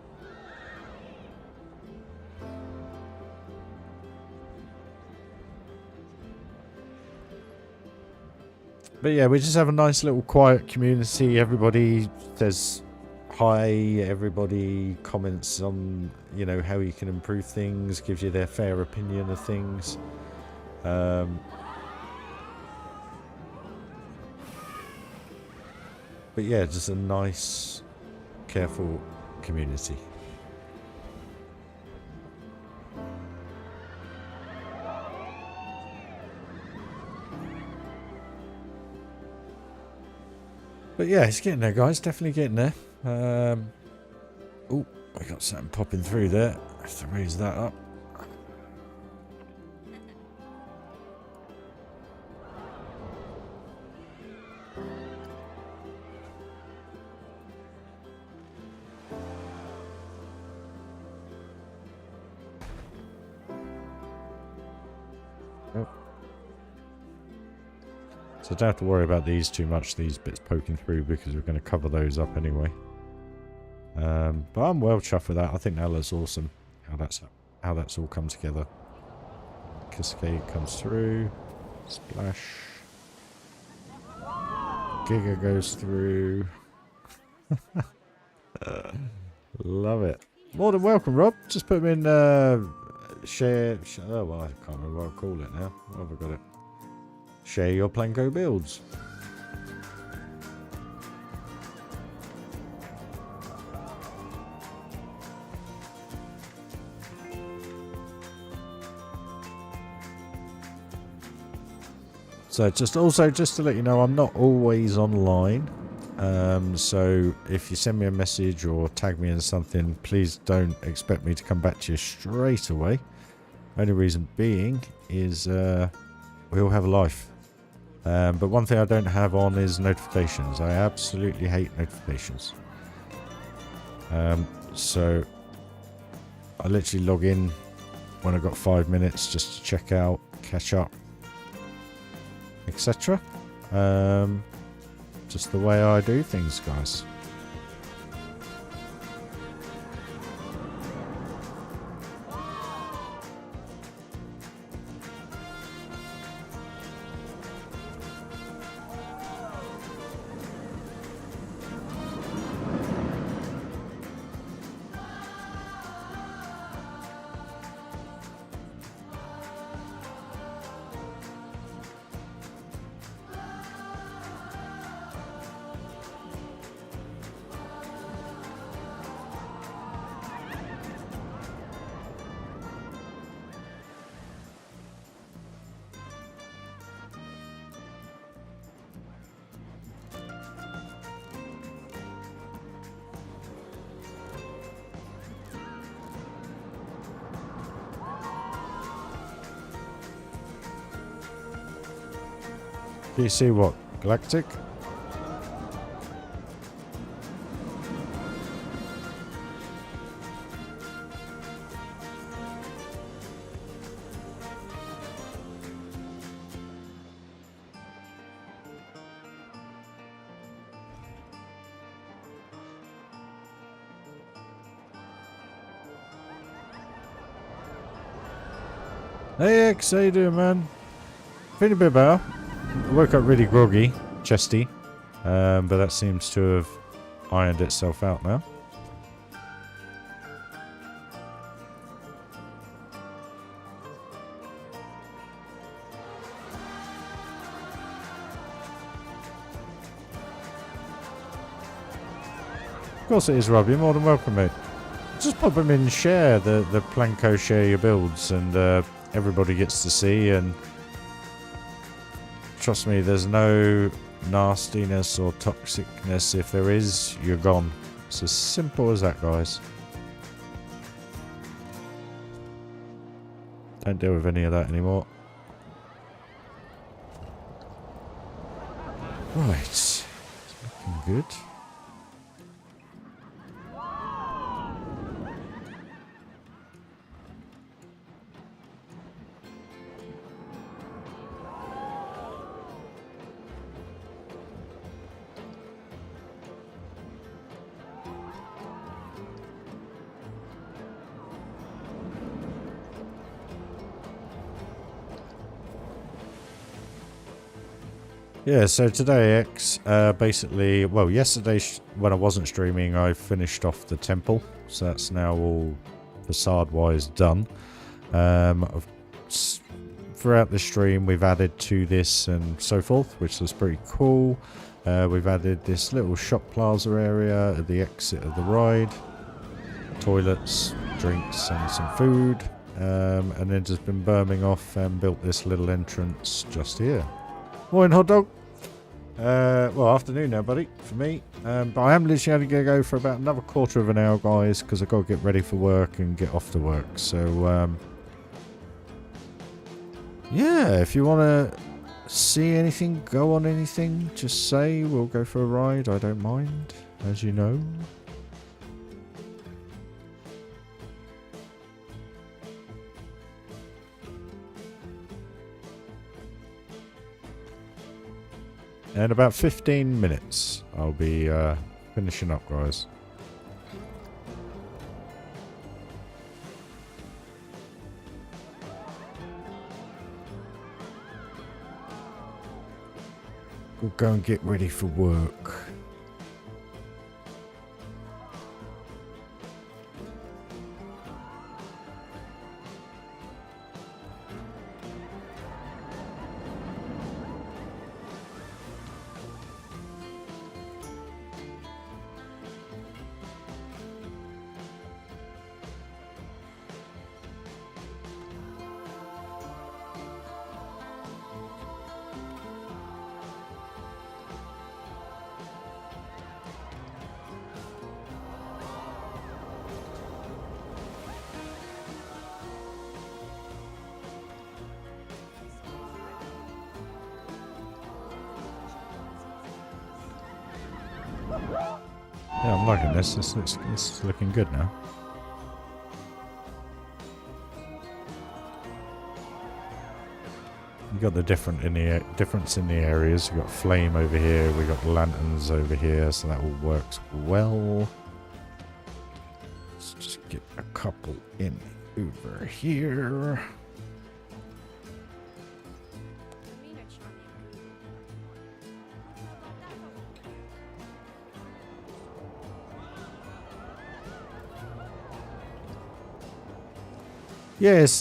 But yeah, we just have a nice little quiet community. Everybody says hi, everybody comments on, you know, how you can improve things, gives you their fair opinion of things. But yeah, just a nice, careful community. But yeah, it's getting there, guys. Definitely getting there. Oh, I got something popping through there. I have to raise that up. So don't have to worry about these too much, these bits poking through, because we're going to cover those up anyway. But I'm well chuffed with that. I think that looks awesome. how that's all come together. Cascade comes through. Splash. Giga goes through. Love it. More than welcome, Rob. Just put them in share. Oh, well, I can't remember what I call it now. What have I got it? Share your Planko builds. So just to let you know, I'm not always online. So if you send me a message or tag me in something, please don't expect me to come back to you straight away. Only reason being is we all have a life. But one thing I don't have on is notifications. I absolutely hate notifications. So I literally log in when I've got 5 minutes just to check out, catch up, etc. Just the way I do things, guys. Do you see what? Galactic? Hey X, how you doing, man? Feeling a bit better. I woke up really groggy, chesty, but that seems to have ironed itself out now. Of course it is, Rob. You're more than welcome, mate. Just pop them in, share the Planko, share your builds, and everybody gets to see. And trust me, there's no nastiness or toxicness. If there is, you're gone. It's as simple as that, guys. Don't deal with any of that anymore. Right. It's looking good. Yeah, so today, X, basically, well, yesterday when I wasn't streaming, I finished off the temple. So that's now all facade-wise done. Throughout the stream, we've added to this and so forth, which was pretty cool. We've added this little shop plaza area at the exit of the ride. Toilets, drinks, and some food. And then just been berming off and built this little entrance just here. Morning, hot dog. Well, afternoon now, buddy, for me. But I am literally only going to go for about another quarter of an hour, guys, because I've got to get ready for work and get off to work. So, yeah, if you want to see anything, go on anything, just say. We'll go for a ride. I don't mind, as you know. In about 15 minutes, I'll be finishing up, guys. we'll go and get ready for work. Yeah, I'm liking this. This is looking good now. You got the difference in the areas. We got flame over here. We got lanterns over here, so that all works well. Let's just get a couple in over here. Yeah, it's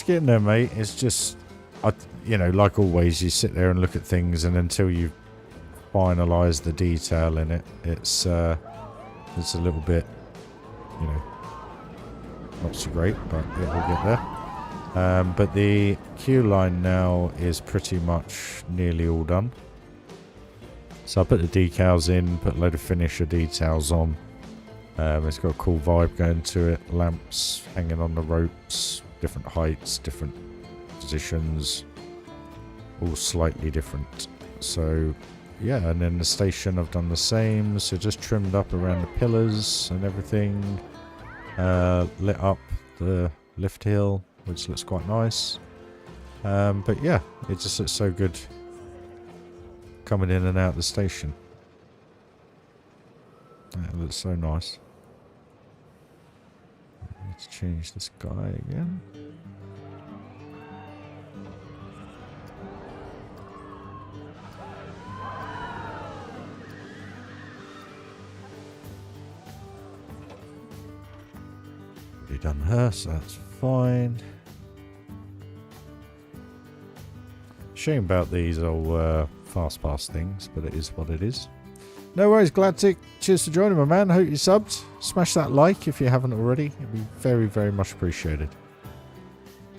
getting there, mate. It's just, you know, like always, you sit there and look at things, and until you finalise the detail in it, it's a little bit, you know, not so great, but it will get there. But the queue line now is pretty much nearly all done. So I put the decals in, put a load of finisher details on. It's got a cool vibe going to it. Lamps hanging on the ropes, different heights, different positions, all slightly different. So yeah, and then the station I've done the same. So just trimmed up around the pillars and everything. Lit up the lift hill, which looks quite nice. But yeah, it just looks so good coming in and out of the station. That looks so nice. Let's change this guy again. Already done her, so that's fine. Shame about these old fast pass things, but it is what it is. No worries, Gladtick. Cheers for joining, my man. Hope you subbed. Smash that like if you haven't already. It'd be very, very much appreciated.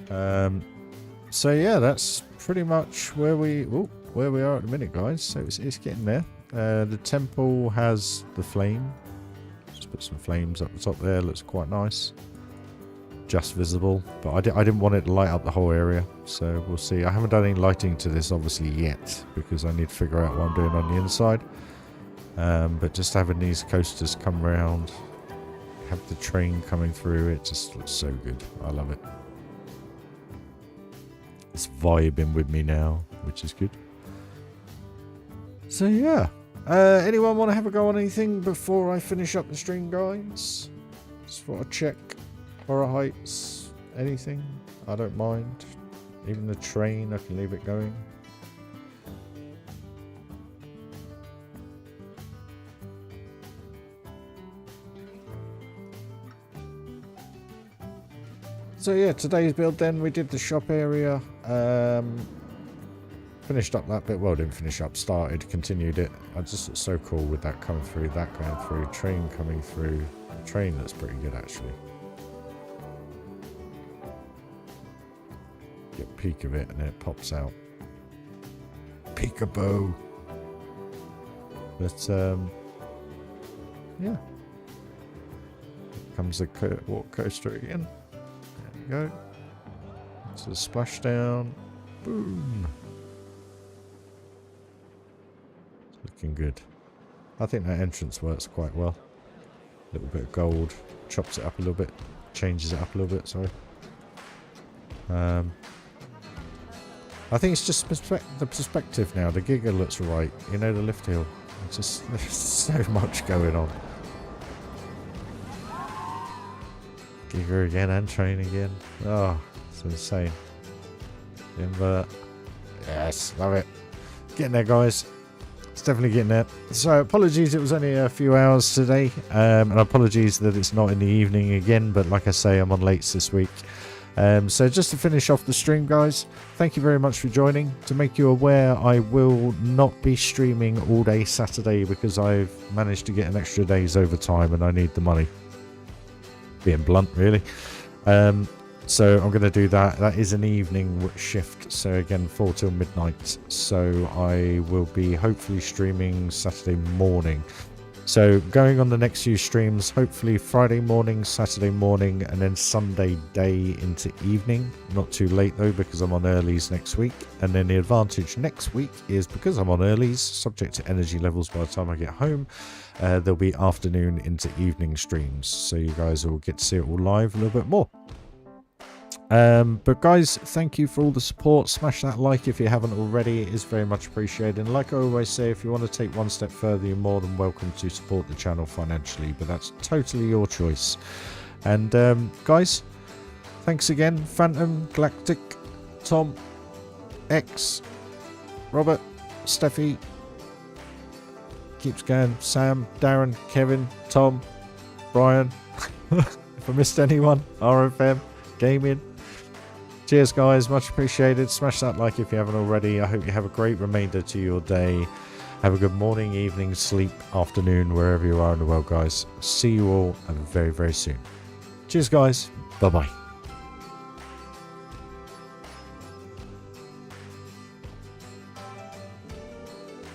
So yeah, that's pretty much where we are at the minute, guys. So it's getting there. The temple has the flame. Just put some flames up the top there. Looks quite nice. Just visible, but I didn't want it to light up the whole area. So we'll see. I haven't done any lighting to this obviously yet because I need to figure out what I'm doing on the inside. But just having these coasters come around, have the train coming through, it just looks so good. I love it. It's vibing with me now, which is good. So yeah, anyone want to have a go on anything before I finish up the stream, guys? Just want to check horror heights, anything. I don't mind. Even the train, I can leave it going. So yeah, today's build then, we did the shop area, finished up that bit, well didn't finish up, started, continued it. I just look so cool with that coming through, that going through, train coming through. The train looks pretty good actually. Get a peek of it and then it pops out. Peekaboo! But yeah. Here comes the walk coaster again. Go. So splashdown. Boom. It's looking good. I think that entrance works quite well. A little bit of gold. Chops it up a little bit. Changes it up a little bit, sorry. I think it's just the perspective now. The Giga looks right. You know, the lift hill. It's just, there's so much going on. Giga again and train again. Oh, it's insane. Invert. Yes, love it. getting there, guys. It's definitely getting there. So apologies, it was only a few hours today, and apologies that it's not in the evening again, but like I say, I'm on lates this week. So just to finish off the stream, guys, thank you very much for joining. To make you aware, I will not be streaming all day Saturday because I've managed to get an extra day's overtime and I need the money. Being blunt, really. So I'm going to do that. That is an evening shift, so again 4 till midnight. So I will be hopefully streaming Saturday morning. So going on the next few streams, hopefully Friday morning, Saturday morning, and then Sunday day into evening. Not too late though, because I'm on earlies next week. And then the advantage next week is because I'm on earlies, subject to energy levels by the time I get home, there'll be afternoon into evening streams. So you guys will get to see it all live a little bit more. But guys, thank you for all the support. Smash that like if you haven't already. It is very much appreciated. And like I always say, if you want to take one step further, you're more than welcome to support the channel financially, but that's totally your choice. And guys, thanks again. Phantom, Galactic, Tom, X, Robert, Steffi, keeps going, Sam, Darren, Kevin, Tom, Brian, if I missed anyone, RFM, Gaming. Cheers guys, much appreciated. Smash that like if you haven't already. I hope you have a great remainder to your day. Have a good morning, evening, sleep, afternoon, wherever you are in the world, guys. See you all very, very soon. Cheers guys. Bye bye.